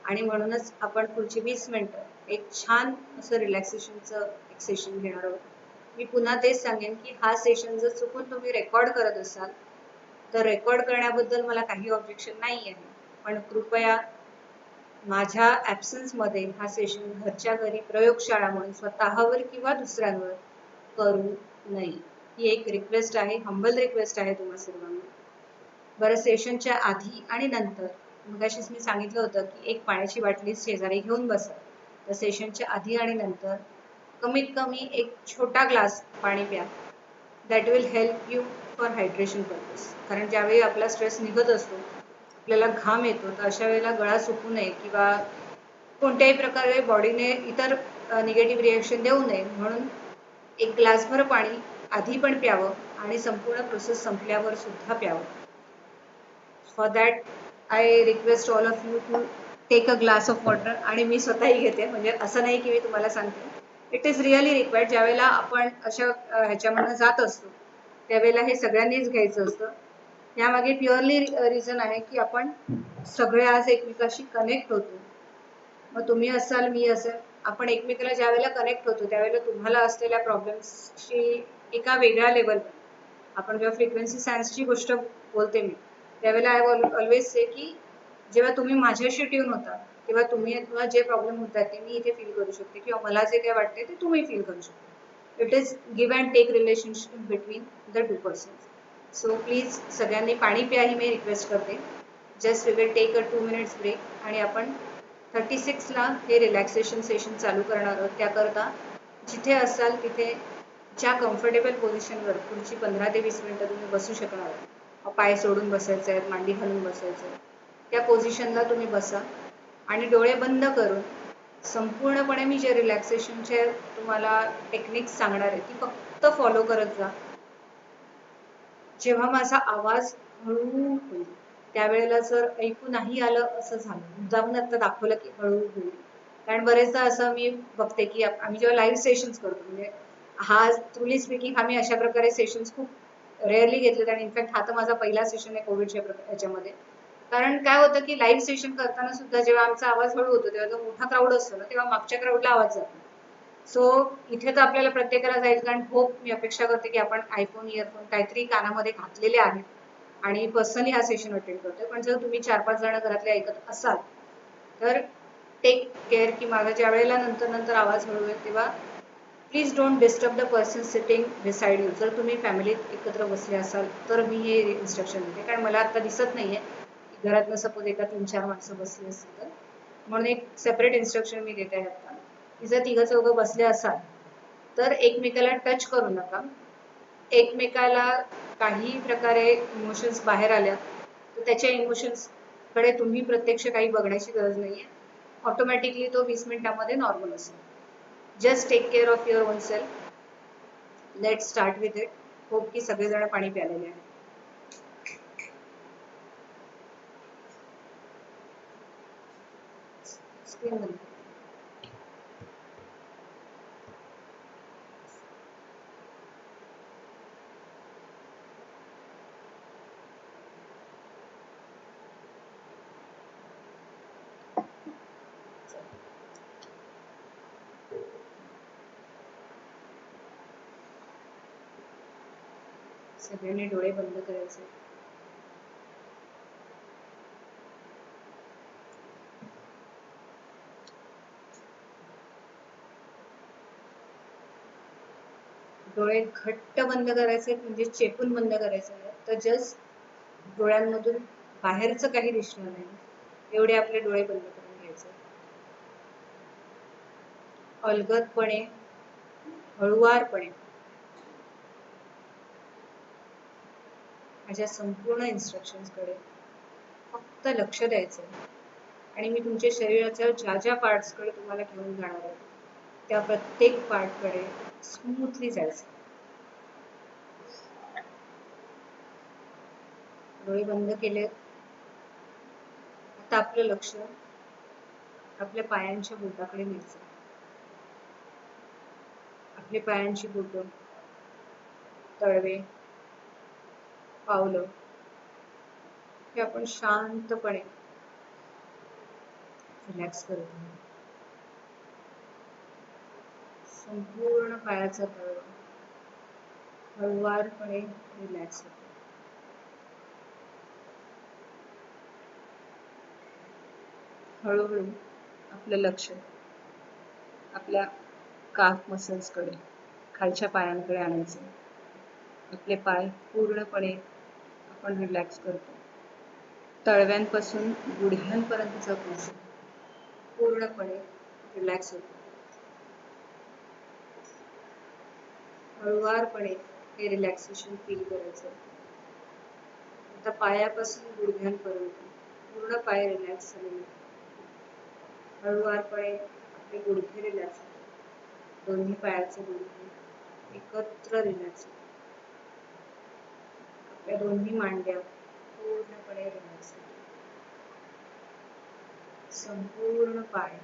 आणि म्हणूनच आपण पुढची 20 मिनिटं एक छान असं रिलॅक्सेशनचं एक सेशन घेणार आहोत। मी पुन्हा तेच सांगेन की हा सेशन जर चुकून तुम्ही रेकॉर्ड करत असाल तर रेकॉर्ड करण्याबद्दल मला काही ऑब्जेक्शन नाही आहे, पण कृपया माझ्या ॲब्सन्स मध्ये हा सेशन घरच्या घरी प्रयोगशाळा म्हणून स्वतःवर किंवा दुसऱ्यांवर करू नये। ही एक रिक्वेस्ट आहे, हंबल रिक्वेस्ट आहे तुम्हा सर्वांना। बरं, सेशनच्या आधी आणि नंतर मगाशीच मी सांगितलं होतं की एक पाण्याची बाटली शेजारी घेऊन बसा। तर सेशनच्या आधी आणि नंतर कमीत कमी एक छोटा ग्लास पाणी प्या। That will help you for hydration purpose. कारण ज्यावेळी आपला स्ट्रेस निघत असतो, आपल्याला घाम येतो, तर अशा वेळेला गळा सुकू नये किंवा कोणत्याही प्रकारे बॉडीने इतर निगेटिव्ह रिएक्शन देऊ नये म्हणून एक ग्लासभर पाणी आधी पण प्यावं आणि संपूर्ण प्रोसेस संपल्यावर सुद्धा प्यावं। For that I request all of you to take a glass of water. आणि मी स्वतःही घेते, म्हणजे असं नाही की मी तुम्हाला सांगते, इट इज रिअली रिक्वायर्ड। ज्यावेळेला आपण अशा ह्याच्यामधनं जात असतो त्यावेळेला हे सगळ्यांनीच घ्यायचं असतं। यामागे प्युअरली रिझन आहे की आपण सगळे आज एकमेकाशी कनेक्ट होतो। मग तुम्ही असाल, मी असेल, आपण एकमेकाला ज्या वेळेला कनेक्ट होतो त्यावेळेला तुम्हाला असलेल्या प्रॉब्लेम्सची एका वेगळ्या लेवलवर, आपण जेव्हा फ्रिक्वेन्सी सायन्सची गोष्ट बोलते मी, त्यावेळेला आय ऑलवेज से की जेव्हा तुम्ही माझ्याशी ट्यून होता तेव्हा तुम्हाला जे प्रॉब्लेम होतात ते मी इथे फील करू शकते किंवा मला जे काय वाटते ते तुम्ही फील करू शकता। It is give and take relationship between the two persons. So please सगळ्यांनी पाणी प्या ही मी रिक्वेस्ट करते। Just we will take a 2 minutes break आणि आपण 36 ला हे रिलॅक्सेशन सेशन चालू करणार आहोत। त्याकरता जिथे असाल तिथे ज्या कम्फर्टेबल पोझिशनवर पुढची 15 ते 20 मिनिटं तुम्ही बसू शकणार, पाय सोडून बसायचे आहेत, मांडी घालून बसायचं आहे, त्या पोझिशनला तुम्ही बसा आणि डोळे बंद करून संपूर्णपणे मी जे रिलॅक्सेशनचे तुम्हाला टेक्निक्स सांगणार आहे ती फक्त फॉलो करत जा। जेव्हा माझा आवाज हळू होईल त्यावेळेला जर ऐकू नाही आलं असं झालं, मुद्दामून आता दाखवलं की हळू होईल, कारण बरेचदा असं मी बघते की आम्ही जेव्हा लाईव्ह सेशन्स करतो, म्हणजे हा ट्रुली स्पीकिंग आम्ही अशा प्रकारे सेशन्स खूप रेअरली घेतलेत आणि इनफॅक्ट हा तर माझा पहिला सेशन आहे कोविडच्या याच्यामध्ये। कारण काय होतं की लाईव्ह सेशन करताना सुद्धा जेव्हा आमचा आवाज हळू होतो तेव्हा जो मोठा क्राऊड असतो ना तेव्हा मागच्या क्राऊडला आवाज जातो। सो इथे तर आपल्याला प्रत्येकाला जाईल, कारण होप मी अपेक्षा करते की आपण आयफोन, इयरफोन काहीतरी कानामध्ये घातलेले आहेत आणि पर्सनली हा सेशन अटेंड करतोय। पण जर तुम्ही 4-5 जण घरातले ऐकत असाल तर टेक केअर की माझा ज्या वेळेला नंतर आवाज हळू होईल तेव्हा please don't disturb the person sitting beside you. जर तुम्ही फॅमिलीत एकत्र बसले असाल तर मी हे इन्स्ट्रक्शन देते, कारण मला आता दिसत नाहीये घरातनं सपोज एका 3-4 माणसं बसली असतील तर, म्हणून एक सेपरेट इन्स्ट्रक्शन मी देते आहे आता की जर 3-4 बसले असाल तर एकमेकाला टच करू नका। एकमेकाला काही प्रकारे इमोशन्स बाहेर आल्या तर त्याच्या इमोशन्स कडे तुम्ही प्रत्यक्ष काही बघण्याची गरज नाहीये, ऑटोमॅटिकली तो 20 मिनिटांमध्ये नॉर्मल असेल। Just take care of your own self. Let's start with it. Hope की सगळेजण पाणी प्यालेले आहेत। स्क्रीन बंद। सगळ्यांनी डोळे बंद करायचे। डोळे घट्ट बंद करायचे, म्हणजे चेपून बंद करायचे नाही, तर जस्ट डोळ्यांमधून बाहेरचं काही दिसणार नाही एवढे आपले डोळे बंद करून घ्यायचे। अलगदपणे, हळुवारपणे माझ्या संपूर्ण इन्स्ट्रक्शन्स कडे फक्त लक्ष द्यायचं आणि मी तुमच्या शरीराच्या ज्या ज्या पार्ट्स कडे तुम्हाला घेऊन जाणार आहे त्या प्रत्येक पार्ट कडे स्मूथली जायचं। डोळे बंद केले, आता आपलं लक्ष आपल्या पायांच्या बोटाकडे न्यायचं। आपले पायांची बोटं, तळवे, पावलं हे आपण शांतपणे रिलॅक्स करत आहे. संपूर्ण पायाचा तळवा हळुवारपणे रिलॅक्स होतो. हळूहळू आपलं लक्ष आपल्या काफ मसल्स कडे, खालच्या पायांकडे आणायचे. आपले पाय पूर्णपणे आपण रिलॅक्स करतो. तळव्यांपासून गुडघ्यांपर्यंतचा पोर्शन पूर्णपणे रिलॅक्स होतो. हळुवारपणे हे रिलॅक्सेशन फील करायचं. आता पायापासून गुडघ्यांपर्यंत पूर्ण पाय रिलॅक्स झालेले. हळुवारपणे आपले गुडघे रिलॅक्स होतात. दोन्ही पायाचे गुडघे एकत्र रिलॅक्स होतात. आपल्या दोन्ही मांड्या पूर्णपणे रिलॅक्स होतात. संपूर्ण पाय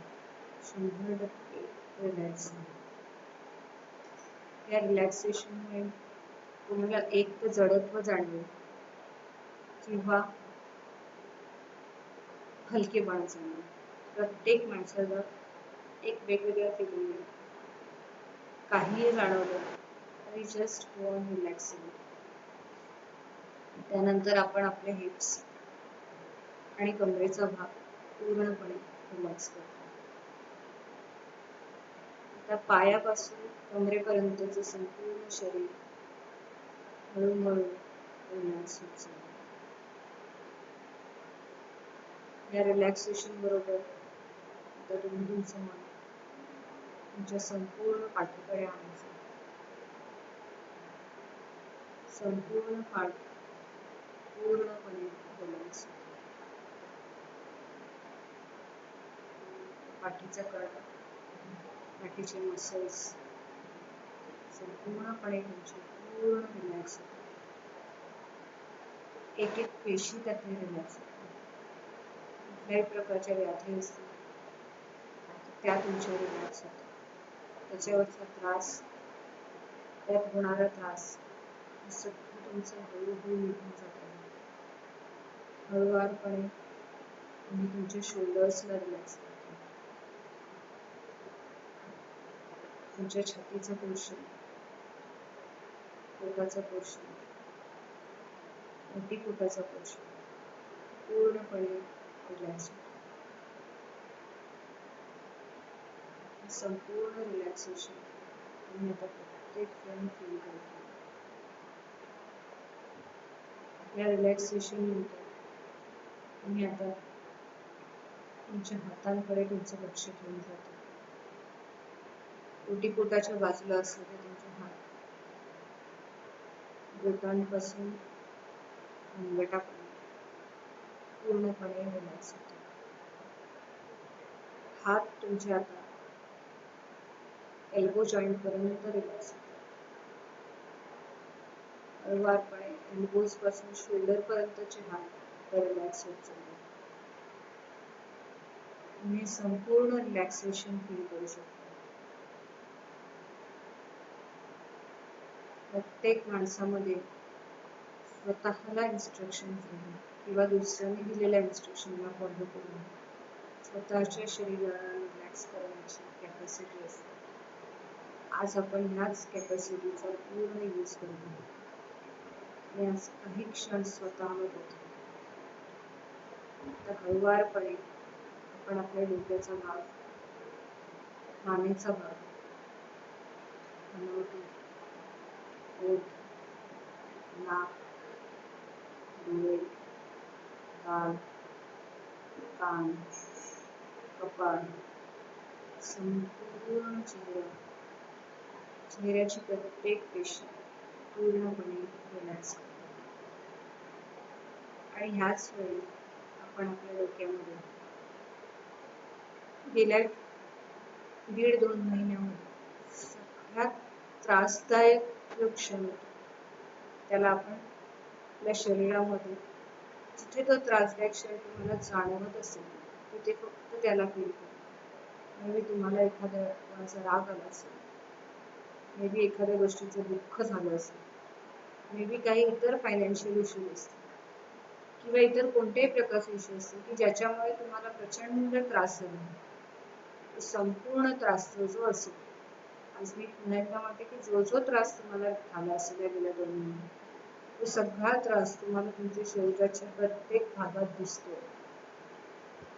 100% रिलॅक्स झाले. या रिलॅक्सेशनमुळे तुम्हाला एक तर जडत्व जाणवेल किंवा हलकेपणा जाणवेल. प्रत्येक माणसाला एक वेगवेगळा फिलिंग येईल. काहीही जाणवलं तरी जस्ट गो ऑन रिलॅक्सिंग. त्यानंतर आपण आपले हिप्स आणि कमरेचा भाग पूर्णपणे रिलॅक्स करतो. आता पायापासून कमरेपर्यंतचं संपूर्ण शरीर हळूहळू रिलॅक्स होत जाईल. या रिलॅक्सेशन बरोबर आता तुम्ही तुमचं मन तुमच्या संपूर्ण पाठीकडे आणायचं. संपूर्ण पाठ पूर्णपणे रिलॅक्स होते. पाठीचा कणा, पाठीचे मसल्स संपूर्णपणे तुमचे पूर्ण रिलॅक्स होते. एक एक पेशी त्यातली रिलॅक्स होते. कुठल्याही प्रकारच्या व्याधी असतील त्या तुमच्या रिलॅक्स होतात. त्याच्यावरचा त्रास, त्यात होणारा त्रास सगळं तुमचं हळूहळू निघून जात आहे. हळुवारपणे तुम्ही तुमच्या शोल्डर्सला रिलॅक्स करता. तुमच्या छातीचा पोर्शन, पोटाचा पोर्शन, ओटीपोटाचा पोर्शन पूर्णपणे रिलॅक्स होतो. संपूर्ण रिलॅक्सेशन तुम्ही आता प्रत्येक जण फील करता. या रिलॅक्सेशन नंतर तुम्ही आता तुमच्या हातांकडे तुमचं लक्ष ठेवून जाता. ओटीपोटाच्या बाजूला असलेले तुमचे हात बोटांपासून अंगठापर्यंत पूर्णपणे रिलॅक्स होतात. हात तुमचे आता एल्बो जॉईंट पर्यंत रिलॅक्स होतात. हळुवारपणे एल्बोज पासून शोल्डर पर्यंतचे हात रिलॅक्स होत चालले. तुम्ही संपूर्ण रिलॅक्सेशन फील करू शकता. प्रत्येक माणसामध्ये स्वतःला इन्स्ट्रक्शन देऊन किंवा दुसऱ्यांनी दिलेल्या इन्स्ट्रक्शनला फॉलो करून स्वतःच्या शरीराला रिलॅक्स करण्याची कॅपॅसिटी असते. आज आपण ह्याच कॅपॅसिटीचा पूर्ण यूज करतो. आणि आज काही क्षण स्वतःवर होतो. तर हळुवारपणे आपण आपल्या डोक्याचा भाग, मानेचा भाग, हनुवटी, ओठ, नाक, डोळे, गाल, कान, कपाळ, संपूर्ण चेहरा, चेहऱ्याची प्रत्येक पेशी पूर्णपणे रिलॅक्स करतो. आणि ह्याच वेळी आपण आपल्या डोक्यामध्ये गेल्या 1.5-2 महिन्यामध्ये सगळ्यात त्रासदायक जो क्षण होता त्याला आपण आपल्या शरीरामध्ये जिथे तो त्रासदायक क्षण तुम्हाला जाणवत असेल तिथे फक्त त्याला फील करा. मे बी तुम्हाला एखाद्या कोणाचा राग आला असेल, मे बी एखाद्या गोष्टीचं दुःख झालं असेल, मे बी काही इतर फायनान्शियल इश्यूज असतील किंवा इतर कोणत्याही प्रकारचे इश्यू असतील की ज्याच्यामुळे तुम्हाला प्रचंड त्रास झाला, संपूर्ण त्रास जो असेल, आज मी पुन्हा एकदा म्हणते की जो त्रास तुम्हाला झाला असेल या गेल्या 2 महिन्यात, तो सगळा त्रास तुम्हाला तुमच्या शरीराच्या प्रत्येक भागात दिसतो.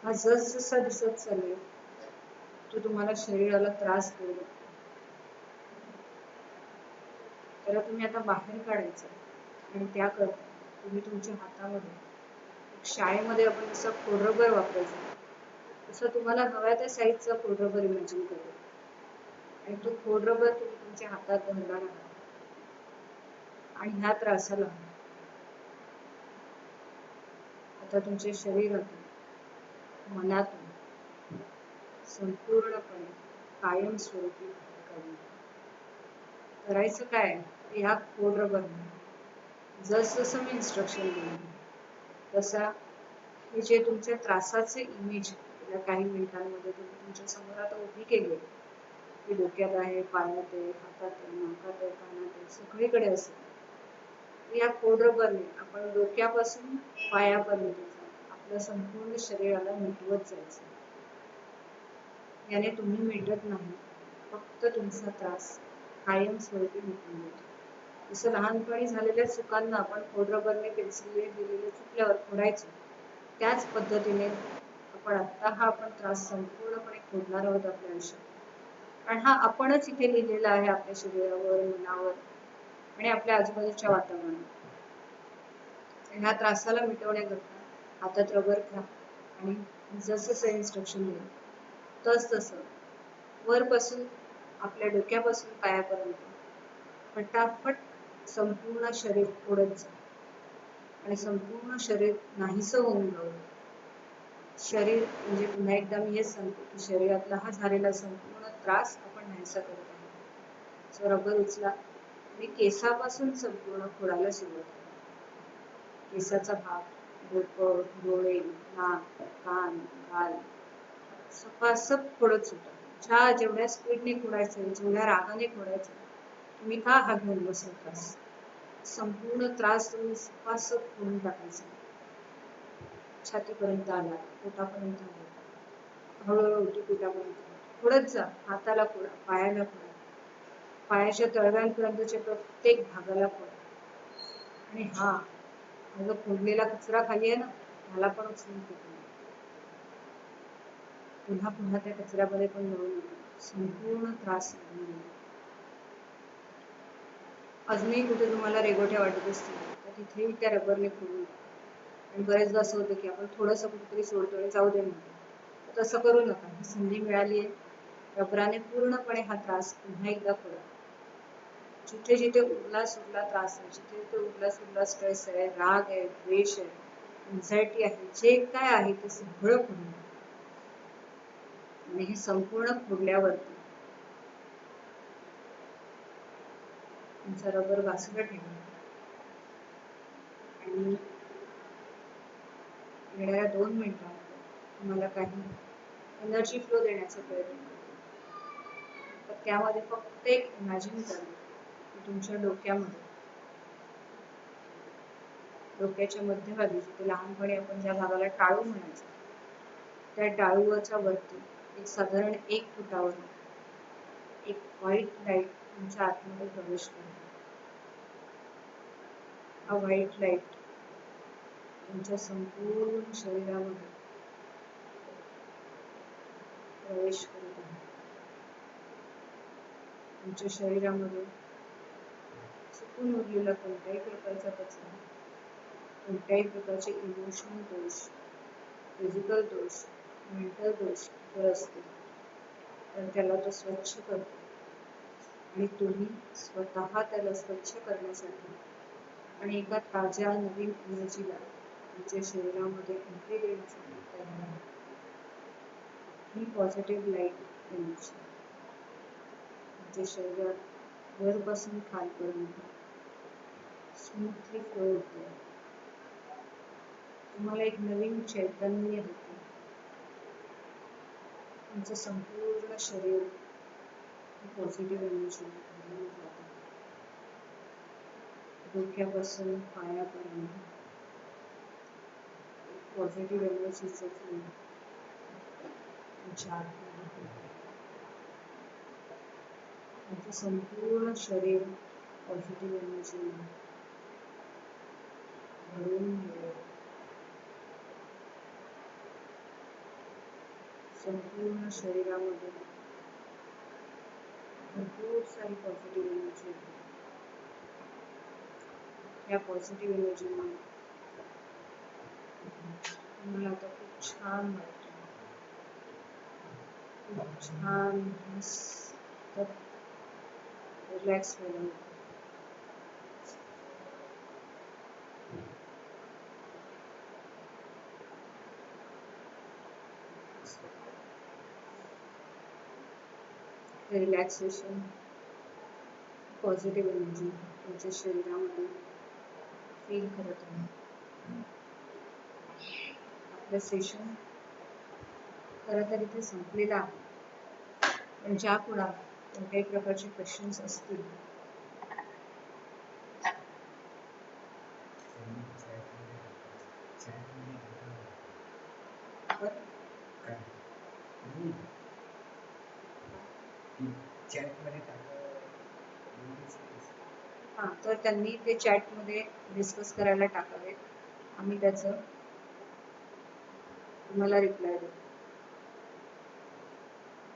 हा जसजसा दिसत चालेल तो तुम्हाला शरीराला त्रास देऊ लागतो. त्याला तुम्ही आता बाहेर काढायचं आणि त्याकरता तुम्ही तुमच्या हातामध्ये शाळेमध्ये आपण जसं खोडरबर वापरायचं तसं तुम्हाला हव्या त्या साईजचा खोडरबर इमॅजिन करा आणि तो खोडरबर तुम्ही तुमच्या हातात धरणार आहात आणि ह्या त्रासाला आता तुमच्या शरीरातून मनातून संपूर्णपणे कायमस्वरूपी बाहेर काढून करायचं काय, ह्या खोडरबरने जसं मी इन्स्ट्रक्शन दिली तसा हे जे तुमच्या त्रासाचे इमेज गेल्या काही मिनिटांमध्ये तुम्ही तुमच्या समोर आता उभी केली आहे, की डोक्यात आहे, पायात आहे, हातात आहे, नाकात आहे, कानात आहे, सगळीकडे असेल. या खोडरबरने आपण डोक्यापासून पायापर्यंत आपल्या संपूर्ण शरीराला मिटवत जायचं. याने तुम्ही मिटत नाही, फक्त तुमचा त्रास कायमस्वरूपी मिटून जातो. जसं लहानपणी झालेल्या चुकांना आपण खोडरबरने पेन्सिलने दिलेल्या चुकल्यावर खोडायचो, त्याच पद्धतीने आपण त्रास संपूर्णपणे खोडणार आहोत आपल्या आयुष्यात. आणि हा आपणच इथे लिहिलेला आहे आपल्या शरीरावर, मनावर आणि आपल्या आजूबाजूच्या वातावरणात. ह्या त्रासाला मिटवण्याकरता हातात रबर घ्या आणि जसं इन्स्ट्रक्शन दिलं तसं वरपासून आपल्या डोक्यापासून पायापर्यंत फटाफट संपूर्ण शरीर फोडत जा आणि संपूर्ण शरीर नाहीसं होऊन जाऊ. शरीर म्हणजे पुन्हा एकदा मी हेच सांगते की शरीरातला हा झालेला संपूर्ण त्रास आपण नाहीसा करत आहोत. सो रबर उचला आणि केसापासून संपूर्ण फोडायला सुरुवात करा. केसाचा भाग, डोकं, डोळे, नाक, कान, गाल सपासप फोडत सुटा. जेवढ्या स्पीडने फोडायचं, जेवढ्या रागाने फोडायचं, तुम्ही का हा घेऊन बसला त्रास? संपूर्ण त्रास तुम्ही सपासप फोडून टाकायचा. छातीपर्यंत आला, पोटापर्यंत आला, हळूहळू पोटापर्यंत फोडत जा. हाताला फोडा, पायाला फोडा, पायाच्या तळव्यांपर्यंतच्या प्रत्येक भागाला फोडा. आणि हा जो फोडलेला कचरा खाली आहे ना, ह्याला पण उचलून फेकून द्या. पुन्हा पुन्हा त्या कचऱ्यामध्ये पण मिळून संपूर्ण त्रास निघून गेला. अजूनही कुठे तुम्हाला रेगोट्या वाटत असतील तर तिथेही त्या रबरने फोडून द्या. आणि बरेचदा असं होतं की आपण थोडंसं कुठेतरी सोडतो आणि जाऊ दे म्हणतो, तसं करू नका. ही संधी मिळाली आहे, रबराने पूर्णपणे हा त्रास पुन्हा एकदा फोडा. जिथे जिथे उरला सुरला त्रास आहे, जिथे जिथे उरला सुरला स्ट्रेस आहे, राग आहे, द्वेष आहे, एन्झायटी आहे, जे काय आहे ते सगळं फोडून द्या. आणि हे संपूर्ण फोडल्यावरती तुमचा रबर बाजूला ठेवा आणि येणाऱ्या 2 मिनिटांमध्ये तुम्हाला काही एनर्जी फ्लो देण्याचा प्रयत्न करतो. तर त्यामध्ये फक्त एक इमॅजिन करा की तुमच्या डोक्याच्या मध्यभागी, जिथे लहानपणी आपण ज्या भागाला टाळू म्हणायचो, त्या टाळूच्या वरती एक साधारण 1 फुटावर एक व्हाईट लाईट तुमच्या आतमध्ये प्रवेश करतो. हा व्हाईट लाईट तुमच्या संपूर्ण शरीरामध्ये प्रवेश करत आहे. तुमच्या शरीरामध्ये चुकून उरलेला कोणत्याही प्रकारचा कचरा, कोणत्याही प्रकारचे इमोशनल दोष, फिजिकल दोष, मेंटल दोष जर असतील तर त्याला तो स्वच्छ करतो. आणि तुम्ही स्वतः त्याला स्वच्छ करण्यासाठी आणि एका ताज्या नवीन एनर्जीला तुमच्या शरीरामध्ये एंट्री देण्यासाठी तयार आहे. ही पॉझिटिव्ह लाईट एनर्जी तुमच्या शरीरात वरपासून खालपर्यंत स्मूथली फ्लो होते. तुम्हाला एक नवीन चैतन्य देते. तुमचं संपूर्ण शरीर पॉझिटिव्ह एनर्जी भरून जाते. डोक्यापासून पायापर्यंत पॉझिटिव्ह एनर्जीचं फ्लो तुमच्या आतमध्ये होतं. तुमचं संपूर्ण शरीर पॉझिटिव्ह एनर्जी भरून गेलं. संपूर्ण शरीरामध्ये भरपूर सारी पॉझिटिव्ह एनर्जी आहे. या पॉझिटिव्ह एनर्जीमुळे तुम्हाला आता खूप छान वाटतं, खूप छान मस्त रिलॅक्स व्हायला मिळतं. रिलॅक्सेशन, पॉझिटिव्ह एनर्जी तुमच्या शरीरामध्ये फील करत आहे. आपलं सेशन खरं तर इथे संपलेलं आहे, पण ज्या कुणाला कोणत्याही प्रकारचे क्वेश्चन्स असतील हां, तर त्यांनी ते चॅटमध्ये डिस्कस करायला टाकावेत. आम्ही त्याचं तुम्हाला रिप्लाय देऊ.